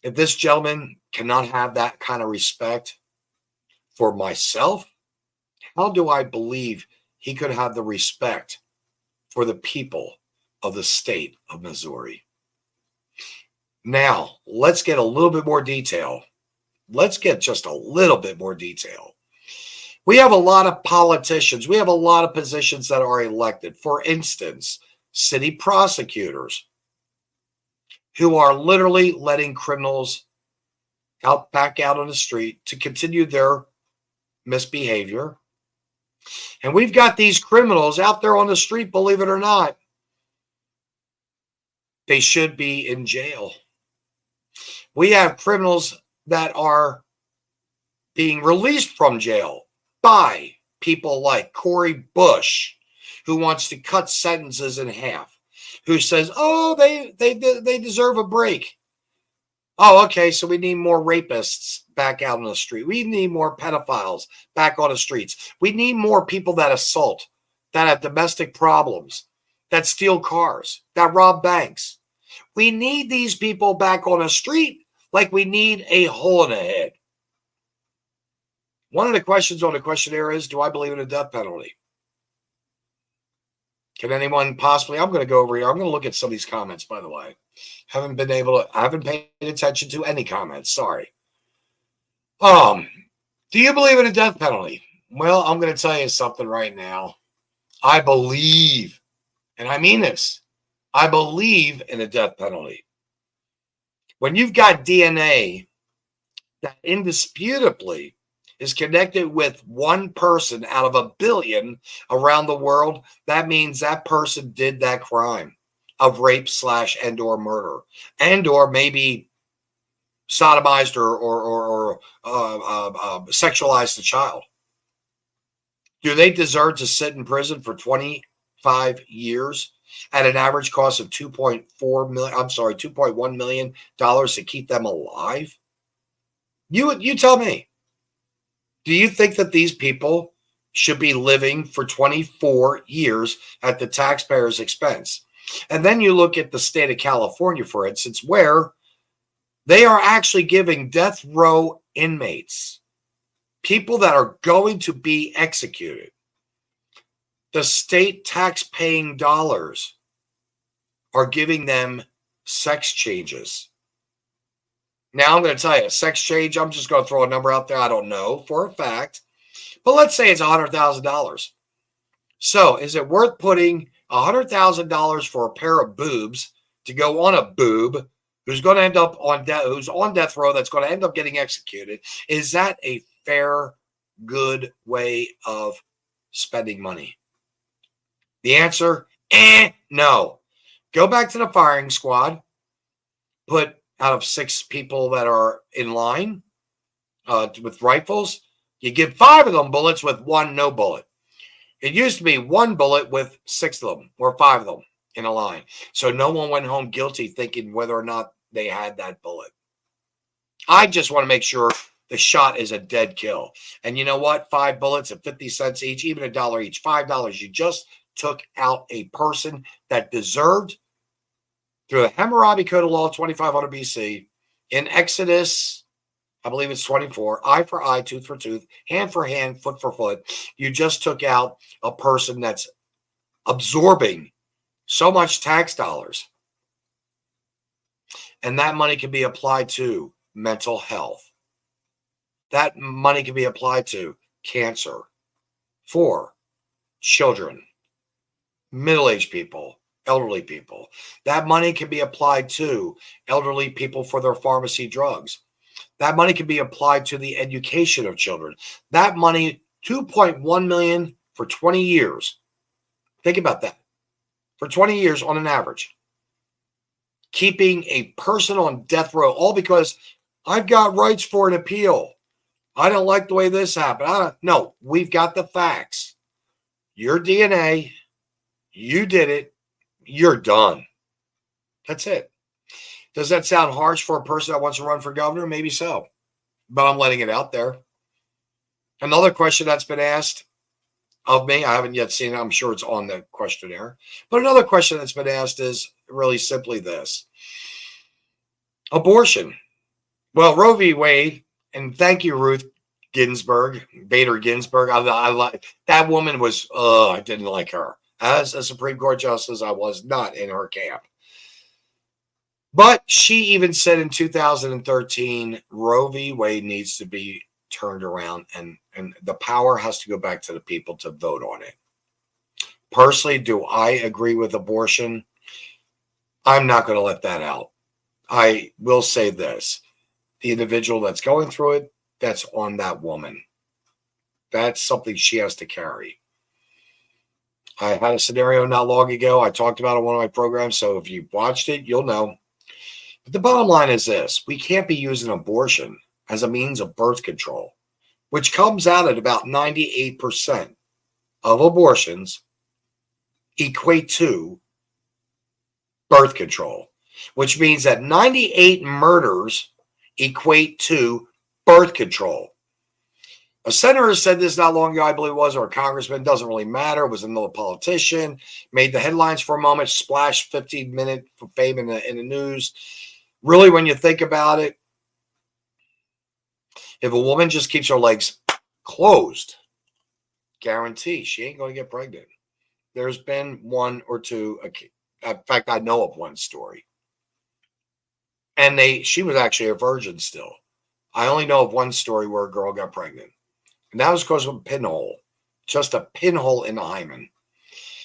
if this gentleman cannot have that kind of respect for myself, how do I believe he could have the respect for the people of the state of Missouri? Now, let's get a little bit more detail. Let's get just a little bit more detail. We have a lot of politicians. We have a lot of positions that are elected. For instance, city prosecutors who are literally letting criminals back out on the street to continue their misbehavior. And we've got these criminals out there on the street, believe it or not. They should be in jail. We have criminals that are being released from jail by people like Corey Bush, who wants to cut sentences in half, who says, oh, they deserve a break. Oh, okay, so we need more rapists back out on the street. We need more pedophiles back on the streets. We need more people that assault, that have domestic problems, that steal cars, that rob banks. We need these people back on the street like we need a hole in the head. One of the questions on the questionnaire is, do I believe in a death penalty? Can anyone possibly, I'm going to go over here. I'm going to look at some of these comments, by the way. I haven't paid attention to any comments. Sorry. Do you believe in a death penalty? Well, I'm going to tell you something right now. I believe, and I mean this, I believe in a death penalty. When you've got DNA that indisputably is connected with one person out of a billion around the world, that means that person did that crime of rape / and or murder, and or maybe sodomized or sexualized a child. Do they deserve to sit in prison for 25 years at an average cost of $2.1 million to keep them alive? You tell me. Do you think that these people should be living for 24 years at the taxpayer's expense? And then you look at the state of California, for instance, where they are actually giving death row inmates, people that are going to be executed, the state tax-paying dollars are giving them sex changes. Now, I'm going to tell you, sex change, I'm just going to throw a number out there. I don't know for a fact, but let's say it's $100,000. So is it worth putting $100,000 for a pair of boobs to go on a boob who's going to end up who's on death row, that's going to end up getting executed? Is that a fair, good way of spending money? The answer, no. Go back to the firing squad. Put out of 6 people that are in line with rifles, you give 5 of them bullets with 1 no bullet. It used to be 1 bullet with 6 of them or 5 of them in a line. So no one went home guilty thinking whether or not they had that bullet. I just want to make sure the shot is a dead kill. And you know what? 5 bullets at 50 cents each, even $1 each, $5. You just took out a person that deserved, through the Hammurabi Code of Law 2500 BC, in Exodus, I believe it's 24, eye for eye, tooth for tooth, hand for hand, foot for foot. You just took out a person that's absorbing so much tax dollars. And that money can be applied to mental health. That money can be applied to cancer for children, middle-aged people, elderly people. That money can be applied to elderly people for their pharmacy drugs. That money can be applied to the education of children. That money, $2.1 million for 20 years. Think about that. For 20 years on an average. Keeping a person on death row, all because I've got rights for an appeal. I don't like the way this happened. No, we've got the facts. Your DNA, you did it, you're done. That's it. Does that sound harsh for a person that wants to run for governor? Maybe so. But I'm letting it out there. Another question that's been asked of me, I haven't yet seen it. I'm sure it's on the questionnaire. But another question that's been asked is really simply this. Abortion. Well, Roe v. Wade, and thank you, Ruth Bader Ginsburg. I like that woman. I didn't like her. As a Supreme Court justice, I was not in her camp. But she even said in 2013, Roe v. Wade needs to be turned around and the power has to go back to the people to vote on it. Personally, do I agree with abortion? I'm not going to let that out. I will say this. The individual that's going through it, that's on that woman. That's something she has to carry. I had a scenario not long ago. I talked about it on one of my programs. So if you watched it, you'll know. But the bottom line is this. We can't be using abortion as a means of birth control, which comes out at about 98% of abortions equate to birth control, which means that 98 murders equate to birth control. A senator said this not long ago, I believe it was, or a congressman, doesn't really matter. It was another politician, made the headlines for a moment, splashed 15-minute fame in the news. Really, when you think about it, if a woman just keeps her legs closed, guarantee she ain't going to get pregnant. There's been one or two. In fact, I know of one story. And she was actually a virgin still. I only know of one story where a girl got pregnant. And that was because of a pinhole. Just a pinhole in the hymen.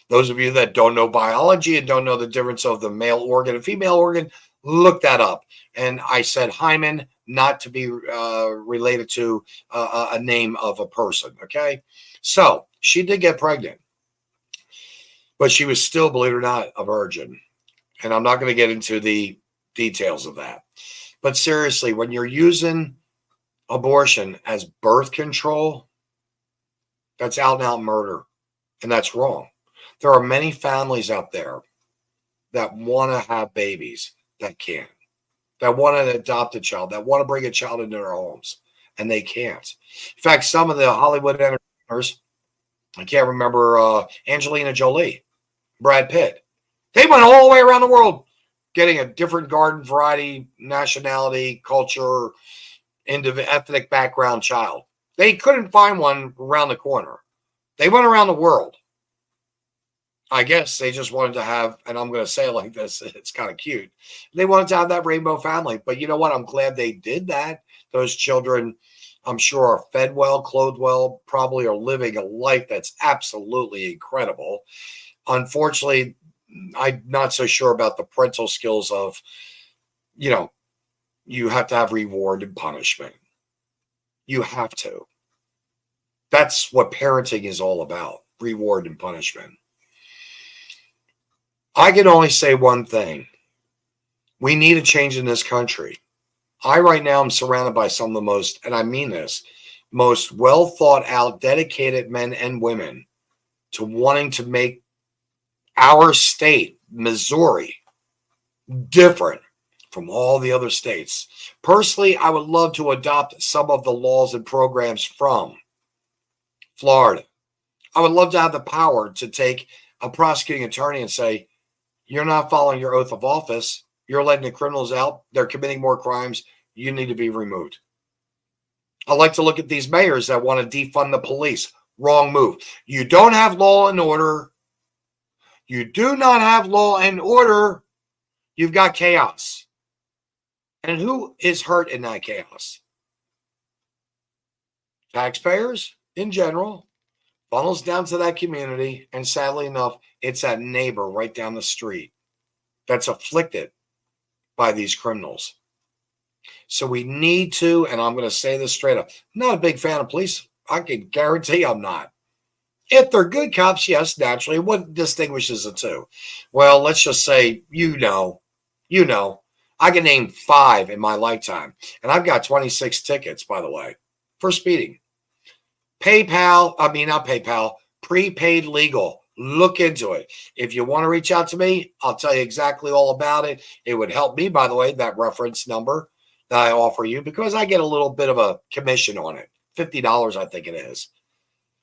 Those of you that don't know biology and don't know the difference of the male organ and female organ, look that up. And I said hymen, not to be related to a name of a person, okay? So she did get pregnant. But she was still, believe it or not, a virgin. And I'm not going to get into the details of that. But seriously, when you're using abortion as birth control, that's out and out murder. And that's wrong. There are many families out there that want to have babies that can't, that want to adopt a child, that want to bring a child into their homes, and they can't. In fact, some of the Hollywood entertainers, I can't remember, Angelina Jolie, Brad Pitt, they went all the way around the world getting a different garden variety, nationality, culture, ethnic background child. They couldn't find one around the corner. They went around the world. I guess they just wanted to have, and I'm going to say it like this, it's kind of cute. They wanted to have that rainbow family. But you know what? I'm glad they did that. Those children, I'm sure, are fed well, clothed well, probably are living a life that's absolutely incredible. Unfortunately, I'm not so sure about the parental skills of, you have to have reward and punishment. You have to. That's what parenting is all about, reward and punishment. I can only say one thing. We need a change in this country. I right now am surrounded by some of the most, and I mean this, most well thought out, dedicated men and women to wanting to make our state, Missouri, different from all the other states. Personally, I would love to adopt some of the laws and programs from Florida. I would love to have the power to take a prosecuting attorney and say, you're not following your oath of office. You're letting the criminals out. They're committing more crimes. You need to be removed. I like to look at these mayors that want to defund the police. Wrong move. You don't have law and order. You do not have law and order. You've got chaos. And who is hurt in that chaos? Taxpayers in general. Funnels down to that community. And sadly enough, it's that neighbor right down the street that's afflicted by these criminals. So we need to, and I'm going to say this straight up, I'm not a big fan of police. I can guarantee I'm not. If they're good cops, yes, naturally. What distinguishes the two? Well, let's just say, I can name 5 in my lifetime. And I've got 26 tickets, by the way, for speeding. Not PayPal, prepaid legal. Look into it. If you want to reach out to me, I'll tell you exactly all about it. It would help me, by the way, that reference number that I offer you, because I get a little bit of a commission on it. $50, I think it is.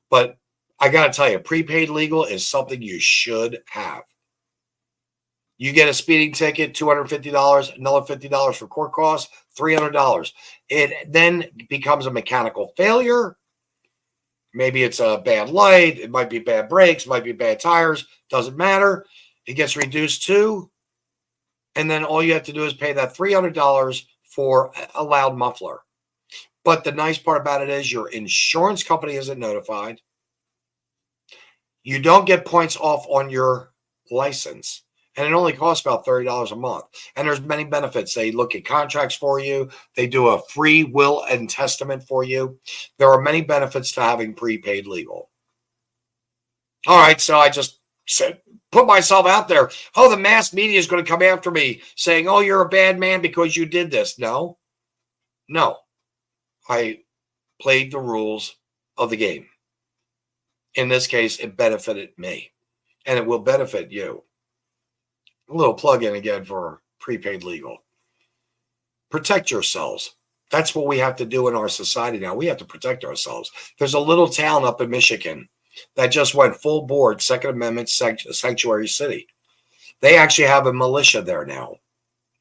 But I got to tell you, prepaid legal is something you should have. You get a speeding ticket, $250, another $50 for court costs, $300. It then becomes a mechanical failure. Maybe it's a bad light. It might be bad brakes, might be bad tires. Doesn't matter. It gets reduced to, and then all you have to do is pay that $300 for a loud muffler. But the nice part about it is your insurance company isn't notified. You don't get points off on your license. And it only costs about $30 a month. And there's many benefits. They look at contracts for you. They do a free will and testament for you. There are many benefits to having prepaid legal. All right, so I just put myself out there. Oh, the mass media is going to come after me saying, oh, you're a bad man because you did this. No. I played the rules of the game. In this case, it benefited me, and it will benefit you. A little plug-in again for prepaid legal. Protect yourselves. That's what we have to do in our society now. We have to protect ourselves. There's a little town up in Michigan that just went full board, Second Amendment sanctuary city. They actually have a militia there now.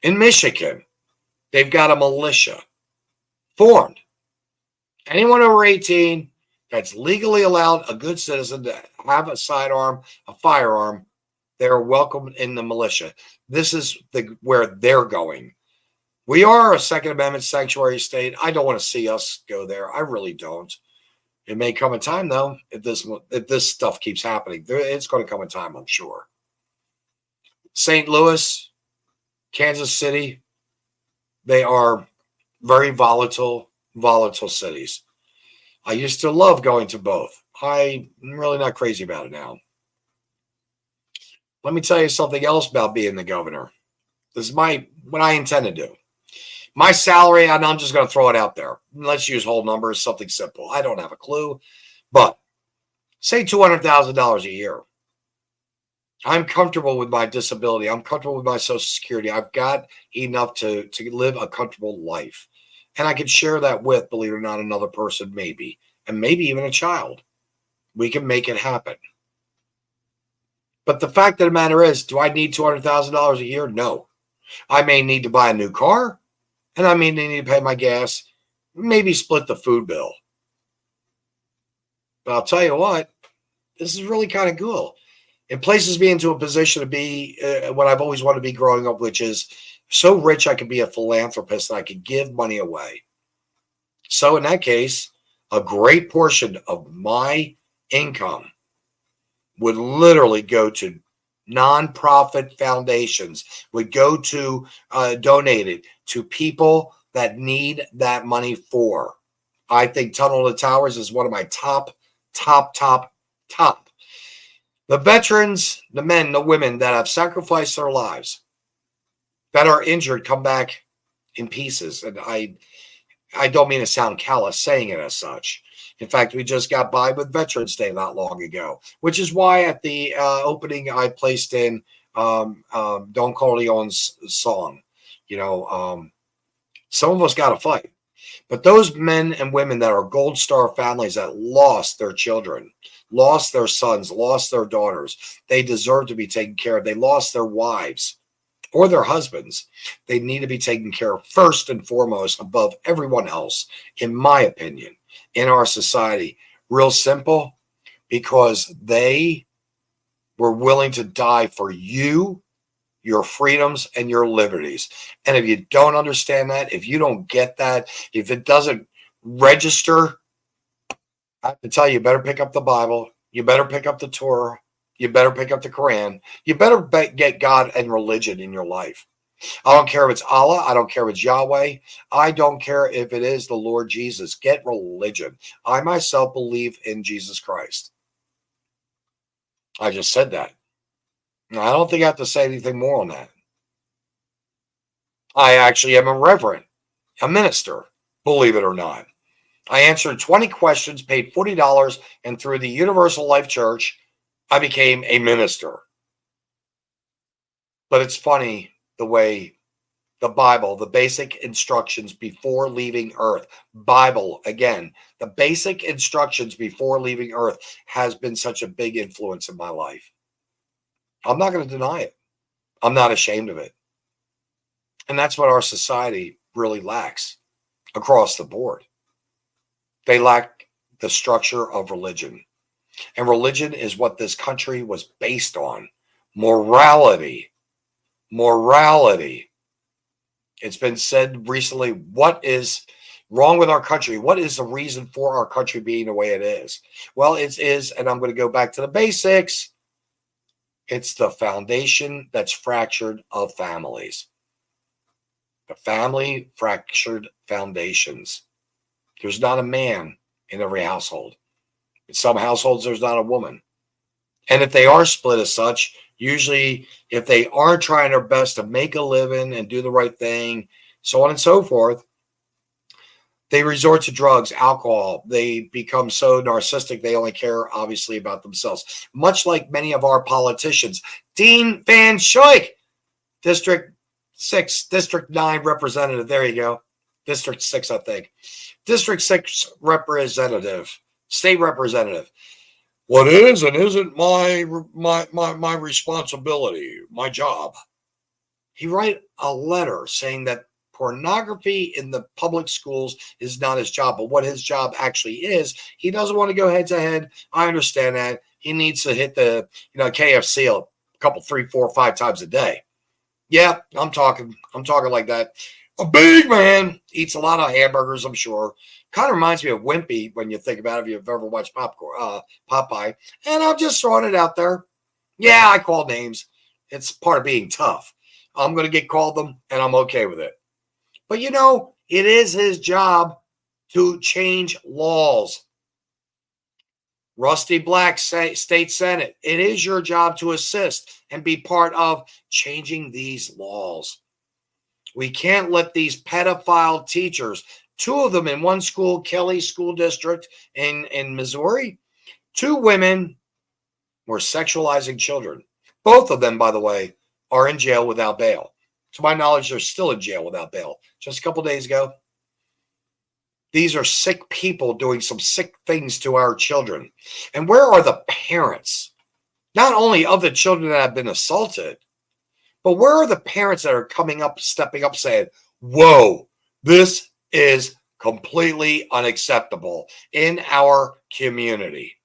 In Michigan, they've got a militia formed. Anyone over 18 that's legally allowed, a good citizen, to have a sidearm, a firearm, they're welcome in the militia. This is where they're going. We are a Second Amendment sanctuary state. I don't want to see us go there. I really don't. It may come a time, though, if this stuff keeps happening. It's going to come a time, I'm sure. St. Louis, Kansas City, they are very volatile cities. I used to love going to both. I'm really not crazy about it now. Let me tell you something else about being the governor. This is what I intend to do. My salary, and I'm just going to throw it out there. Let's use whole numbers, something simple. I don't have a clue, but say $200,000 a year. I'm comfortable with my disability. I'm comfortable with my Social Security. I've got enough to live a comfortable life. And I can share that with, believe it or not, another person maybe, and maybe even a child. We can make it happen. But the fact of the matter is, do I need $200,000 a year? No. I may need to buy a new car, and I may need to pay my gas, maybe split the food bill. But I'll tell you what, this is really kind of cool. It places me into a position to be what I've always wanted to be growing up, which is so rich I could be a philanthropist and I could give money away. So in that case, a great portion of my income would literally go to nonprofit foundations, would go to donated to people that need that money for. I think Tunnel to Towers is one of my top. The veterans, the men, the women that have sacrificed their lives, that are injured, come back in pieces. And I don't mean to sound callous saying it as such. In fact, we just got by with Veterans Day not long ago, which is why at the opening I placed in Don Corleone's song. Some of us got to fight. But those men and women that are Gold Star families that lost their children, lost their sons, lost their daughters, they deserve to be taken care of. They lost their wives or their husbands. They need to be taken care of first and foremost above everyone else, in my opinion, in our society. Real simple, because they were willing to die for you, your freedoms, and your liberties. And if you don't understand that, if you don't get that, if it doesn't register, I have to tell you, you better pick up the Bible. You better pick up the Torah. You better pick up the Quran. You better get God and religion in your life. I don't care if it's Allah. I don't care if it's Yahweh. I don't care if it is the Lord Jesus. Get religion. I myself believe in Jesus Christ. I just said that. Now, I don't think I have to say anything more on that. I actually am a reverend, a minister, believe it or not. I answered 20 questions, paid $40, and through the Universal Life Church, I became a minister. But it's funny the way the Bible, the basic instructions before leaving earth, Bible, again, the basic instructions before leaving earth has been such a big influence in my life. I'm not going to deny it. I'm not ashamed of it. And that's what our society really lacks across the board. They lack the structure of religion. And religion is what this country was based on. Morality. Morality. It's been said recently, what is wrong with our country? What is the reason for our country being the way it is? Well, it is, and I'm going to go back to the basics. It's the foundation that's fractured of families. The family fractured foundations. There's not a man in every household. In some households, there's not a woman. And if they are split as such, usually if they aren't trying their best to make a living and do the right thing, so on and so forth, they resort to drugs, alcohol. They become so narcissistic, they only care, obviously, about themselves. Much like many of our politicians. Dean Van Schuik, District 6, District 9 representative. There you go. District 6, I think. District 6 representative, state representative. What is and isn't my responsibility, my job. He write a letter saying that pornography in the public schools is not his job, but what his job actually is, he doesn't want to go head to head. I understand that. He needs to hit the KFC a couple, 3, 4, 5 times a day. Yeah, I'm talking like that. A big man eats a lot of hamburgers, I'm sure. Kind of reminds me of Wimpy when you think about it, if you've ever watched Popeye. And I'm just throwing it out there. Yeah, I call names. It's part of being tough. I'm going to get called them, and I'm okay with it. But, it is his job to change laws. Rusty Black, State Senate, it is your job to assist and be part of changing these laws. We can't let these pedophile teachers, 2 of them in one school, Kelly School District in Missouri, 2 women were sexualizing children. Both of them, by the way, are in jail without bail. To my knowledge, they're still in jail without bail. Just a couple days ago. These are sick people doing some sick things to our children. And where are the parents? Not only of the children that have been assaulted, but where are the parents that are coming up, stepping up, saying, whoa, this is completely unacceptable in our community?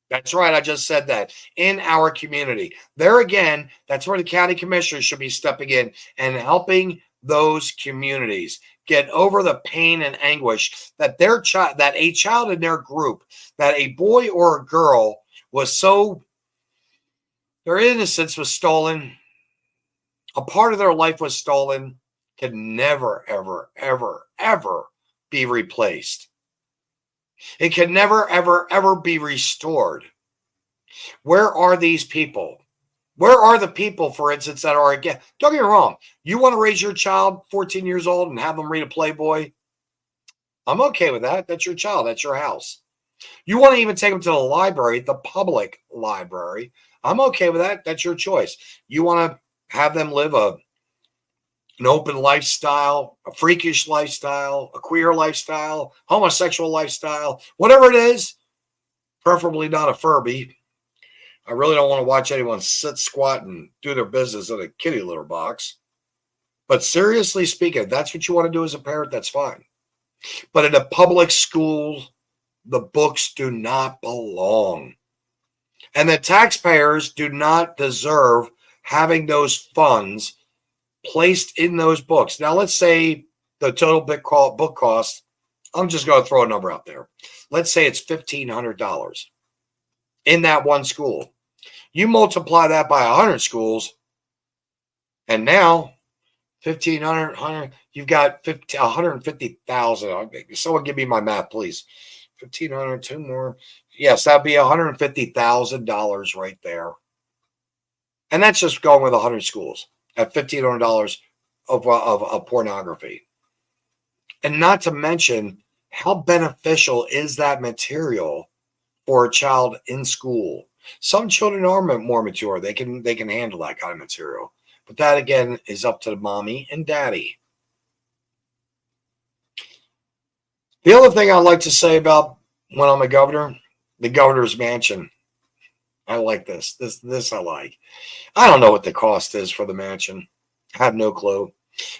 That's right. I just said that. In our community. There again, that's where the county commissioners should be stepping in and helping those communities get over the pain and anguish that that a child in their group, that a boy or a girl was so, their innocence was stolen, a part of their life was stolen, can never, ever, ever, ever be replaced. It can never, ever, ever be restored. Where are these people? Where are the people, for instance, that are again? Don't get me wrong. You want to raise your child 14 years old and have them read a Playboy? I'm okay with that. That's your child. That's your house. You want to even take them to the library, the public library? I'm okay with that. That's your choice. You want to have them live an open lifestyle, a freakish lifestyle, a queer lifestyle, homosexual lifestyle, whatever it is, preferably not a Furby. I really don't want to watch anyone sit, squat, and do their business in a kitty litter box. But seriously speaking, if that's what you want to do as a parent, that's fine. But in a public school, the books do not belong. And the taxpayers do not deserve having those funds placed in those books. Now, let's say the total book cost, I'm just going to throw a number out there. Let's say it's $1,500 in that one school. You multiply that by 100 schools, and now 1,500, you've got 150,000. Someone give me my math, please. 1,500, 2 more. Yes, that'd be $150,000 right there. And that's just going with 100 schools at $1,500 of pornography. And not to mention, how beneficial is that material for a child in school? Some children are more mature. They can handle that kind of material. But that, again, is up to the mommy and daddy. The other thing I'd like to say about when I'm a governor, the governor's mansion. I like this. This I like. I don't know what the cost is for the mansion. I have no clue.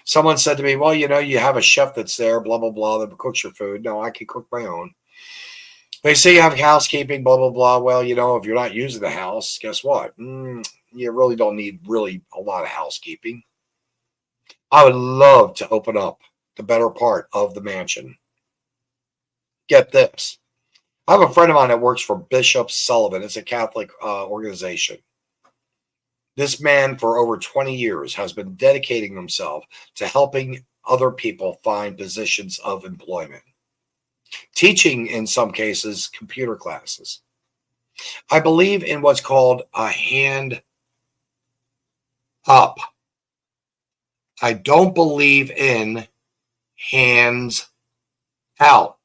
Someone said to me, well, you have a chef that's there, blah, blah, blah, that cooks your food. No, I can cook my own. They say you have housekeeping, blah, blah, blah. Well, if you're not using the house, guess what? You really don't need a lot of housekeeping. I would love to open up the better part of the mansion. Get this. I have a friend of mine that works for Bishop Sullivan. It's a Catholic organization. This man, for over 20 years, has been dedicating himself to helping other people find positions of employment. Teaching, in some cases, computer classes. I believe in what's called a hand up. I don't believe in hands out.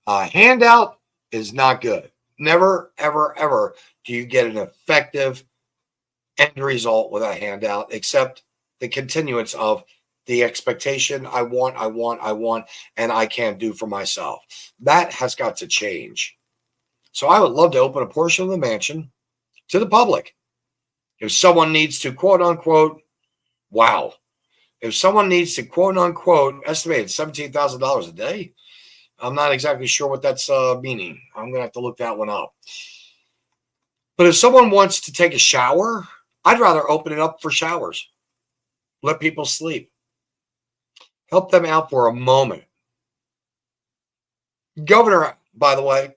A handout is not good. Never, ever, ever do you get an effective end result with a handout, except the continuance of the expectation I want, and I can't do for myself. That has got to change. So I would love to open a portion of the mansion to the public. If someone needs to, quote unquote, if someone needs to, quote unquote, estimated $17,000 a day, I'm not exactly sure what that's meaning. I'm going to have to look that one up. But if someone wants to take a shower, I'd rather open it up for showers. Let people sleep. Help them out for a moment. Governor, by the way,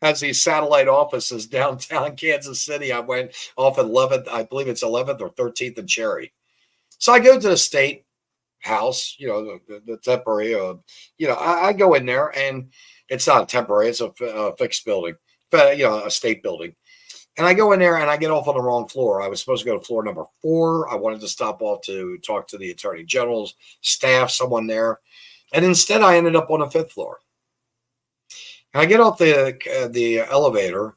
has these satellite offices downtown Kansas City. I went off at 11th, I believe it's 11th or 13th and Cherry. So I go to the state house, the temporary, I go in there, and it's not temporary, it's a fixed building, a state building. And I go in there and I get off on the wrong floor. I was supposed to go to floor number 4. I wanted to stop off to talk to the Attorney General's staff, someone there. And instead I ended up on the 5th floor. And I get off the elevator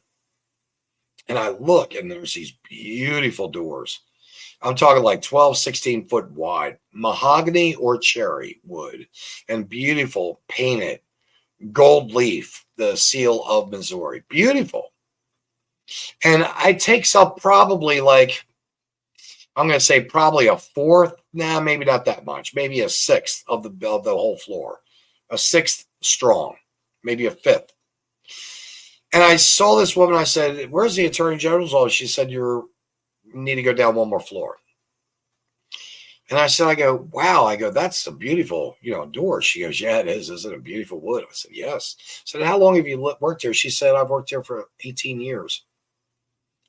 and I look, and there's these beautiful doors. I'm talking like 12, 16 foot wide, mahogany or cherry wood, and beautiful painted gold leaf, the seal of Missouri. Beautiful. And it takes up probably I'm going to say probably a fourth. Nah, maybe not that much. Maybe a sixth of the whole floor. A sixth strong. Maybe a fifth. And I saw this woman. I said, where's the Attorney General's office? She said, you need to go down one more floor. And I said, wow. That's a beautiful, door. She goes, yeah, it is. Isn't it a beautiful wood? I said, yes. I said, how long have you worked here? She said, I've worked here for 18 years.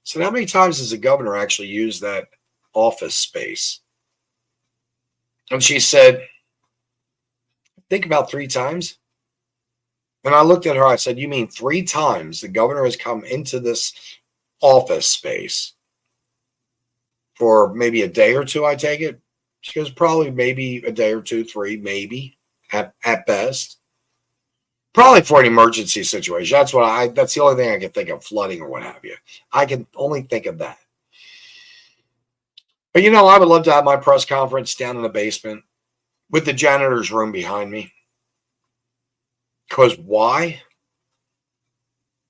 So how many times has the governor actually used that office space? And she said, I think about 3 times. And I looked at her, I said, you mean 3 times the governor has come into this office space for maybe a day or 2, I take it? She goes, probably maybe a day or 2, 3, maybe at best. Probably for an emergency situation. That's the only thing I can think of, flooding or what have you. I can only think of that. But I would love to have my press conference down in the basement with the janitor's room behind me. Because why?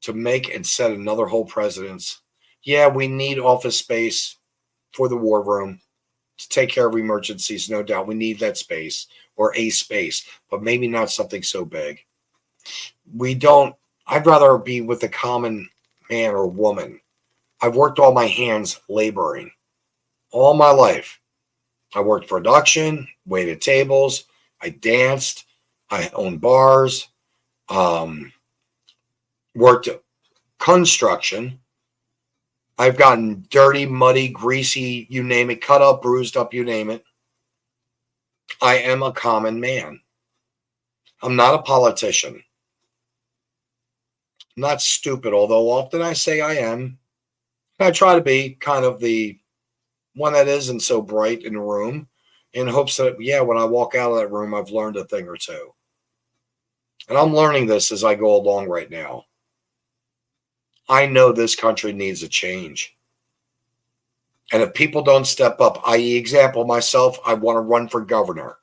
To make and set another whole precedence. Yeah, we need office space for the war room to take care of emergencies, no doubt. We need that space or a space, but maybe not something so big. I'd rather be with the common man or woman. I've worked all my hands laboring all my life. I worked production, waited tables, I danced, I owned bars, worked construction. I've gotten dirty, muddy, greasy, you name it, cut up, bruised up, you name it. I am a common man. I'm not a politician. I'm not stupid, although often I say I am. I try to be kind of the one that isn't so bright in the room in hopes that, yeah, when I walk out of that room, I've learned a thing or two. And I'm learning this as I go along right now. I know this country needs a change. And if people don't step up, i.e., example, myself, I want to run for governor.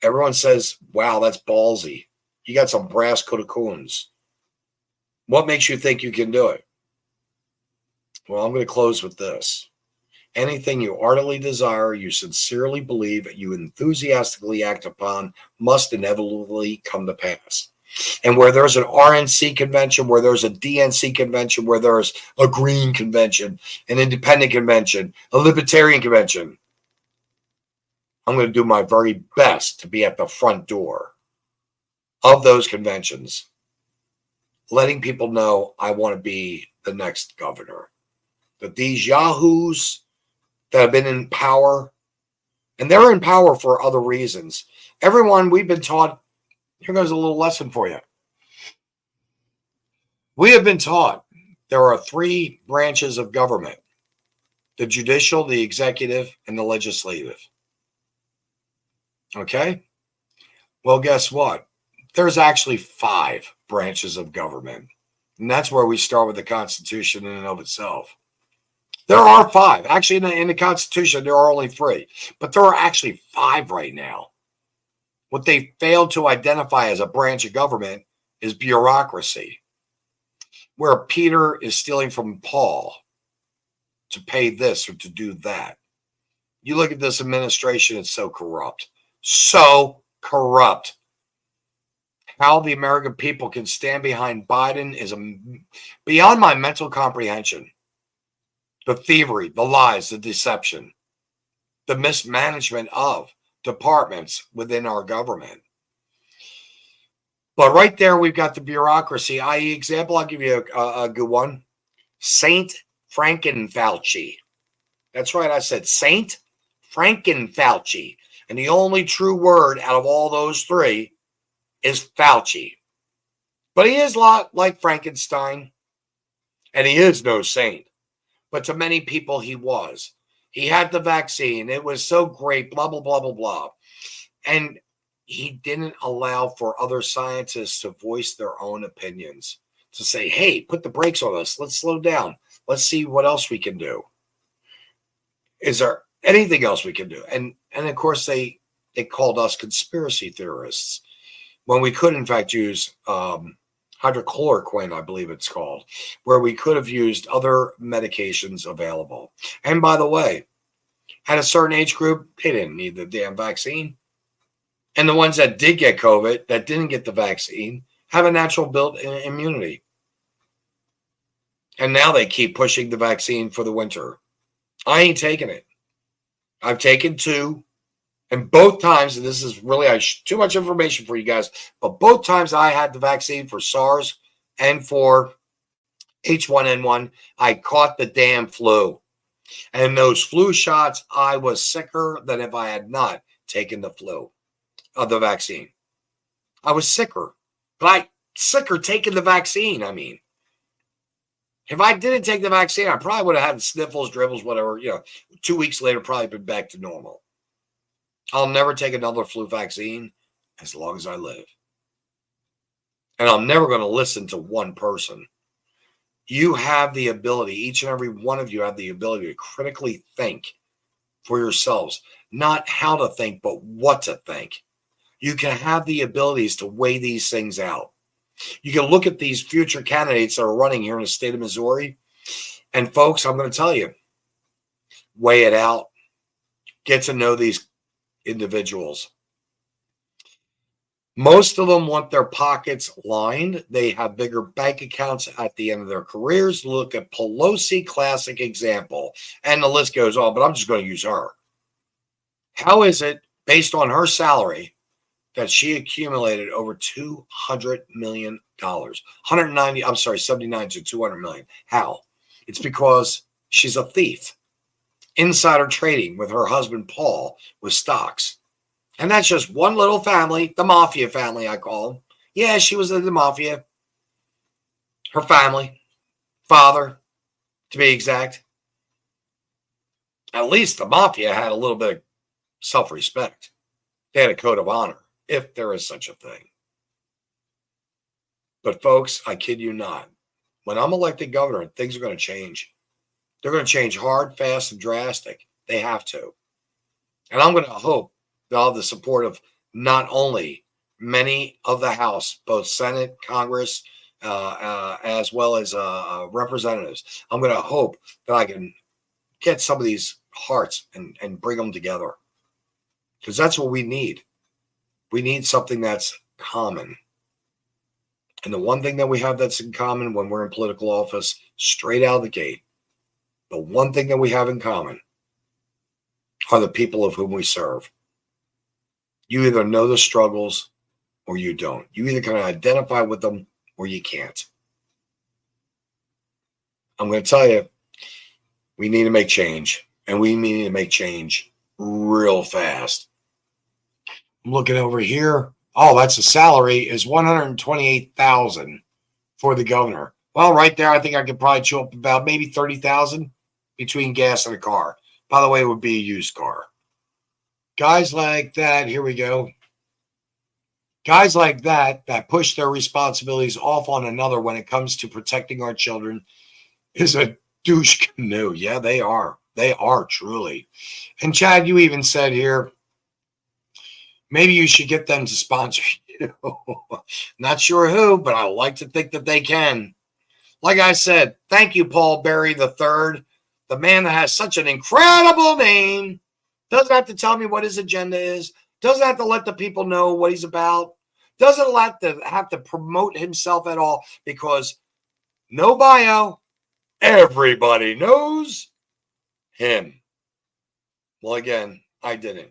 Everyone says, wow, that's ballsy. You got some brass coons. What makes you think you can do it? Well, I'm going to close with this. Anything you ardently desire, you sincerely believe, you enthusiastically act upon, must inevitably come to pass. And where there's an RNC convention, where there's a DNC convention, where there's a Green convention, an independent convention, a libertarian convention, I'm going to do my very best to be at the front door of those conventions, letting people know I want to be the next governor. That these yahoos that have been in power, and they're in power for other reasons. Everyone, we've been taught, here goes a little lesson for you. We have been taught there are 3 branches of government: the judicial, the executive, and the legislative. Okay? Well, guess what? There's actually 5 branches of government. And that's where we start with the Constitution in and of itself. There are 5. Actually, in the Constitution, there are only 3. But there are actually 5 right now. What they failed to identify as a branch of government is bureaucracy, where Peter is stealing from Paul to pay this or to do that. You look at this administration, it's so corrupt. So corrupt. How the American people can stand behind Biden is beyond my mental comprehension. The thievery, the lies, the deception, the mismanagement of departments within our government. But right there, we've got the bureaucracy. I.e., example, I'll give you a good one. Saint Frankenfauci. That's right, I said Saint Frankenfauci. And the only true word out of all those 3 is Fauci. But he is a lot like Frankenstein. And he is no saint. But to many people, he was. He had the vaccine. It was so great, blah, blah, blah, blah, blah. And he didn't allow for other scientists to voice their own opinions, to say, hey, put the brakes on us. Let's slow down. Let's see what else we can do. Is there anything else we can do? And of course, they called us conspiracy theorists when we could, in fact, use hydrochloroquine, I believe it's called, where we could have used other medications available. And by the way, at a certain age group, they didn't need the damn vaccine. And the ones that did get COVID, that didn't get the vaccine, have a natural built immunity. And now they keep pushing the vaccine for the winter. I ain't taking it. I've taken 2. And both times, and this is really too much information for you guys, but both times I had the vaccine for SARS and for H1N1, I caught the damn flu. And those flu shots, I was sicker than if I had not taken the vaccine. I was sicker, but sicker taking the vaccine. I mean, if I didn't take the vaccine, I probably would have had sniffles, dribbles, whatever, 2 weeks later, probably been back to normal. I'll never take another flu vaccine as long as I live. And I'm never going to listen to one person. You have the ability, each and every one of you have the ability to critically think for yourselves, not how to think, but what to think. You can have the abilities to weigh these things out. You can look at these future candidates that are running here in the state of Missouri. And folks, I'm going to tell you, weigh it out. Get to know these individuals. Most of them want their pockets lined. They have bigger bank accounts at the end of their careers. Look at Pelosi, classic example. And the list goes on, but I'm just going to use her. How is it, based on her salary, that she accumulated over $200 million? 79 to 200 million. How? It's because she's a thief. Insider trading with her husband, Paul, with stocks. And that's just one little family, the mafia family, I call them. Yeah, she was in the mafia. her family, father, to be exact. At least the mafia had a little bit of self-respect. They had a code of honor, if there is such a thing. But folks, I kid you not. When I'm elected governor, things are going to change. They're going to change hard, fast, and drastic. They have to. And I'm going to hope that I'll have the support of not only many of the House, both Senate, Congress, as well as representatives. I'm going to hope that I can get some of these hearts and bring them together. Because that's what we need. We need something that's common. And the one thing that we have that's in common when we're in political office, straight out of the gate, the one thing that we have in common are the people of whom we serve. You either know the struggles or you don't. You either can identify with them or you can't. I'm going to tell you, we need to make change, and we need to make change real fast. I'm looking over here. Oh, that's the salary is $128,000 for the governor. Well, right there, I think I could probably chew up about maybe $30,000 between gas and a car. By the way, it would be a used car. Guys like that, here we go. Guys like that push their responsibilities off on another when it comes to protecting our children is a douche canoe. Yeah, they are. They are truly. And Chad, you even said here, maybe you should get them to sponsor you. Not sure who, but I like to think that they can. Like I said, thank you, Paul Berry III, the man that has such an incredible name. Doesn't have to tell me what his agenda is. Doesn't have to let the people know what he's about. Doesn't have to promote himself at all because no bio. Everybody knows him. Well, again, I didn't.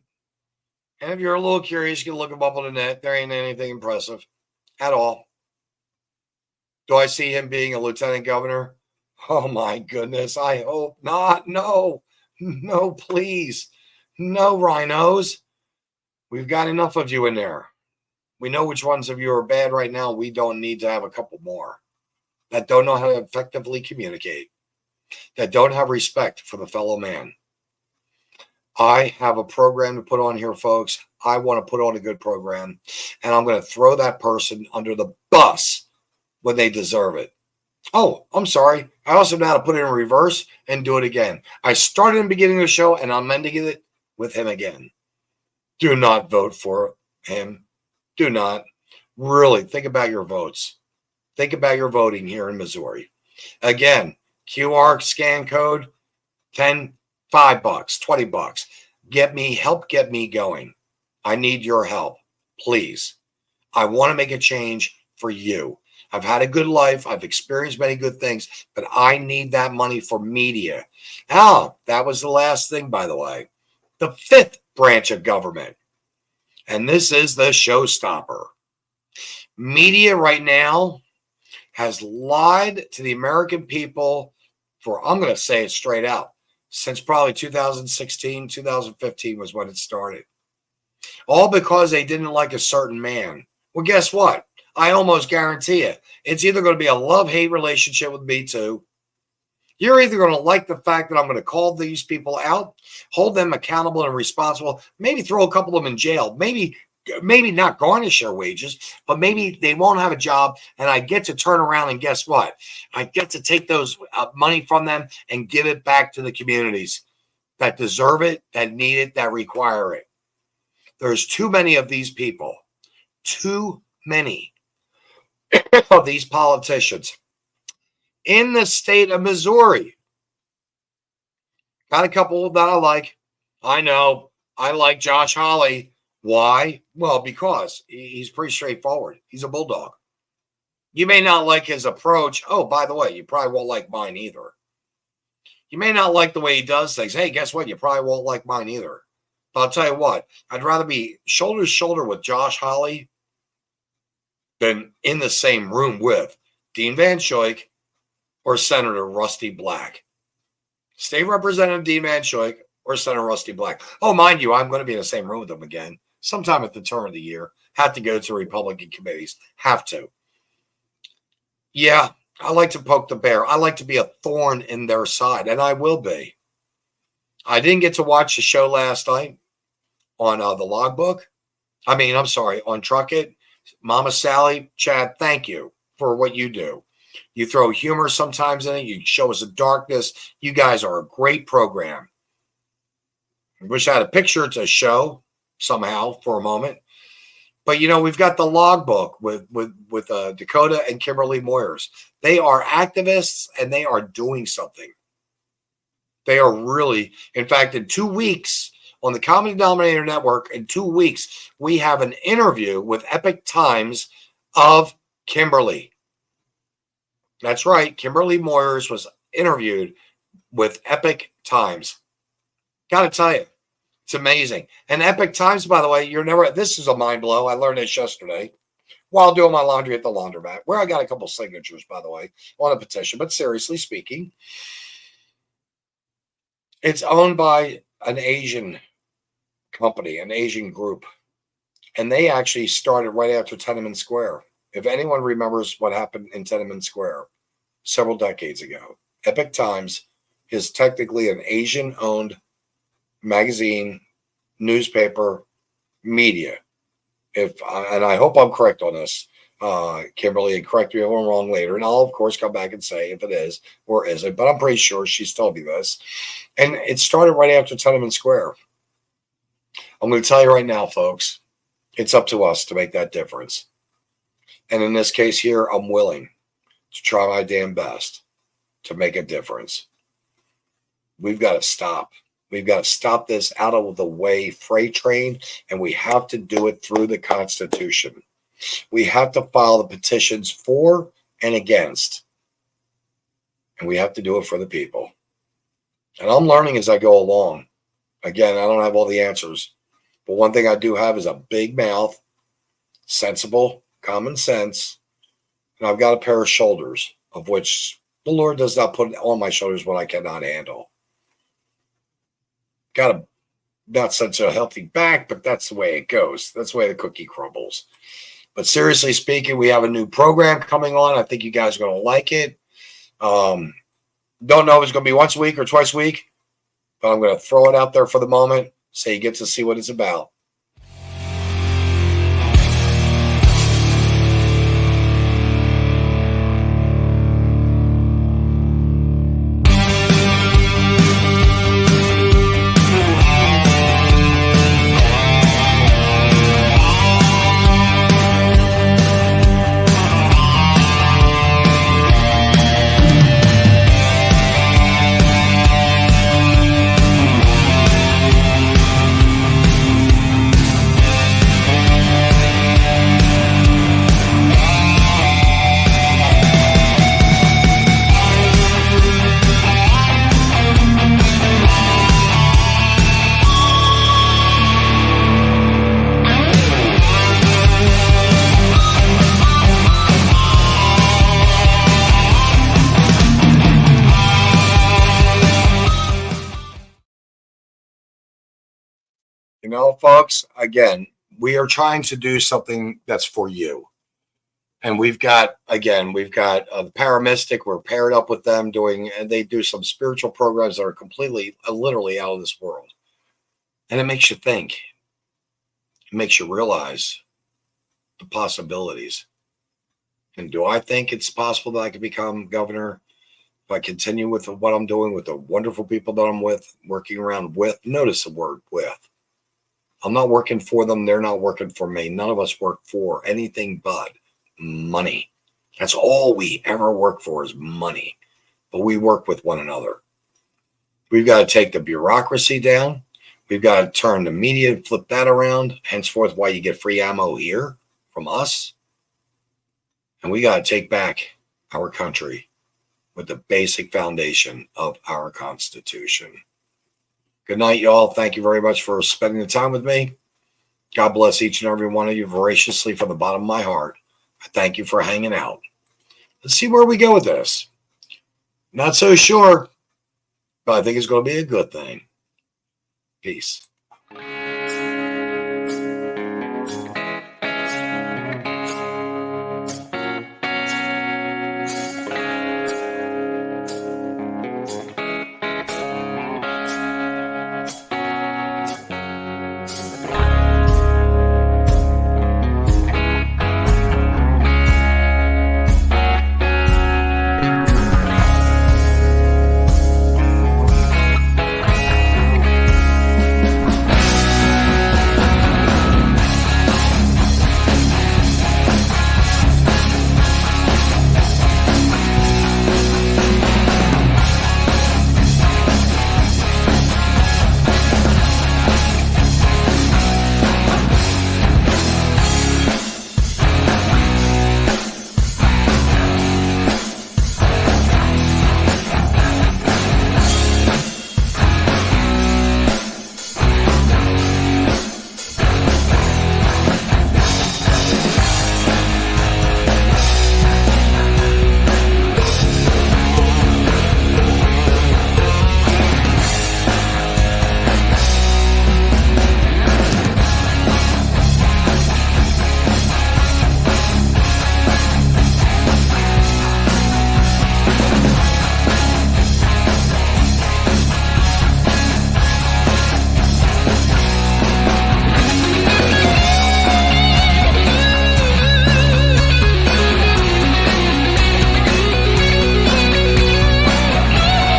And if you're a little curious, you can look him up on the net. There ain't anything impressive at all. Do I see him being a lieutenant governor? Oh, my goodness. I hope not. No, please. No, rhinos. We've got enough of you in there. We know which ones of you are bad right now. We don't need to have a couple more that don't know how to effectively communicate, that don't have respect for the fellow man. I have a program to put on here, folks. I want to put on a good program, and I'm going to throw that person under the bus when they deserve it. Oh, I'm sorry. I also know how to put it in reverse and do it again. I started in the beginning of the show, and I'm ending it with him again. Do not vote for him. Do not. Really, think about your votes. Think about your voting here in Missouri. Again, QR scan code, $5, $20. Help get me going. I need your help, please. I want to make a change for you. I've had a good life. I've experienced many good things, but I need that money for media. Oh, that was the last thing, by the way. The fifth branch of government. And this is the showstopper. Media right now has lied to the American people for, I'm going to say it straight out, since probably 2016, 2015 was when it started. All because they didn't like a certain man. Well, guess what? I almost guarantee it. It's either going to be a love-hate relationship with me too. You're either going to like the fact that I'm going to call these people out, hold them accountable and responsible, maybe throw a couple of them in jail, maybe not garnish their wages, but maybe they won't have a job, and I get to turn around and guess what? I get to take those money from them and give it back to the communities that deserve it, that need it, that require it. There's too many of these people, too many of these politicians in the state of Missouri. Got a couple that I like. I know I like Josh Hawley. Why? Well, because he's pretty straightforward. He's a bulldog. You may not like his approach. Oh, by the way, you probably won't like mine either. You may not like the way he does things. Hey, guess what? You probably won't like mine either. But I'll tell you what, I'd rather be shoulder to shoulder with Josh Hawley than in the same room with Dean Van Schoik or Senator Rusty Black. State Representative Dean Van Schoik or Senator Rusty Black. Oh, mind you, I'm going to be in the same room with them again sometime at the turn of the year. Have to go to Republican committees. Have to. Yeah, I like to poke the bear. I like to be a thorn in their side, and I will be. I didn't get to watch the show last night on the logbook. I'm sorry, on Truck It. Mama Sally, Chad, thank you for what you do. You throw humor sometimes in it. You show us the darkness. You guys are a great program. I wish I had a picture to show somehow for a moment. But, we've got the logbook with Dakota and Kimberly Moyers. They are activists, and they are doing something. They are really, in fact, in 2 weeks on the Common Denominator Network, in 2 weeks, we have an interview with Epic Times of Kimberly. That's right. Kimberly Moyers was interviewed with Epic Times. Got to tell you, it's amazing. And Epic Times, by the way, this is a mind blow. I learned this yesterday while doing my laundry at the laundromat, where I got a couple signatures, by the way, on a petition. But seriously speaking, it's owned by an Asian company, an Asian group. And they actually started right after Tiananmen Square. If anyone remembers what happened in Tiananmen Square several decades ago, Epic Times is technically an Asian-owned magazine, newspaper, media. And I hope I'm correct on this, Kimberly, and correct me if I'm wrong later. And I'll, of course, come back and say if it is or isn't. But I'm pretty sure she's told me this. And it started right after Tiananmen Square. I'm going to tell you right now, folks, it's up to us to make that difference. And in this case here, I'm willing to try my damn best to make a difference. We've got to stop. We've got to stop this out of the way freight train, and we have to do it through the Constitution. We have to file the petitions for and against, and we have to do it for the people. And I'm learning as I go along. Again, I don't have all the answers, but one thing I do have is a big mouth, sensible, common sense, and I've got a pair of shoulders, of which the Lord does not put on my shoulders what I cannot handle. Got not such a healthy back, but that's the way it goes. That's the way the cookie crumbles. But seriously speaking, we have a new program coming on. I think you guys are going to like it. Don't know if it's going to be once a week or twice a week, but I'm going to throw it out there for the moment so you get to see what it's about. You know, folks, again, we are trying to do something that's for you. And we've got the Paramystic. We're paired up with them and they do some spiritual programs that are completely, literally out of this world. And it makes you think. It makes you realize the possibilities. And do I think it's possible that I could become governor if I continue with what I'm doing with the wonderful people that I'm with, working around with? Notice the word with. I'm not working for them. They're not working for me. None of us work for anything but money. That's all we ever work for is money. But we work with one another. We've got to take the bureaucracy down. We've got to turn the media and flip that around. Henceforth, why you get free ammo here from us. And we got to take back our country with the basic foundation of our Constitution. Good night, y'all. Thank you very much for spending the time with me. God bless each and every one of you voraciously from the bottom of my heart. I thank you for hanging out. Let's see where we go with this. Not so sure, but I think it's going to be a good thing. Peace.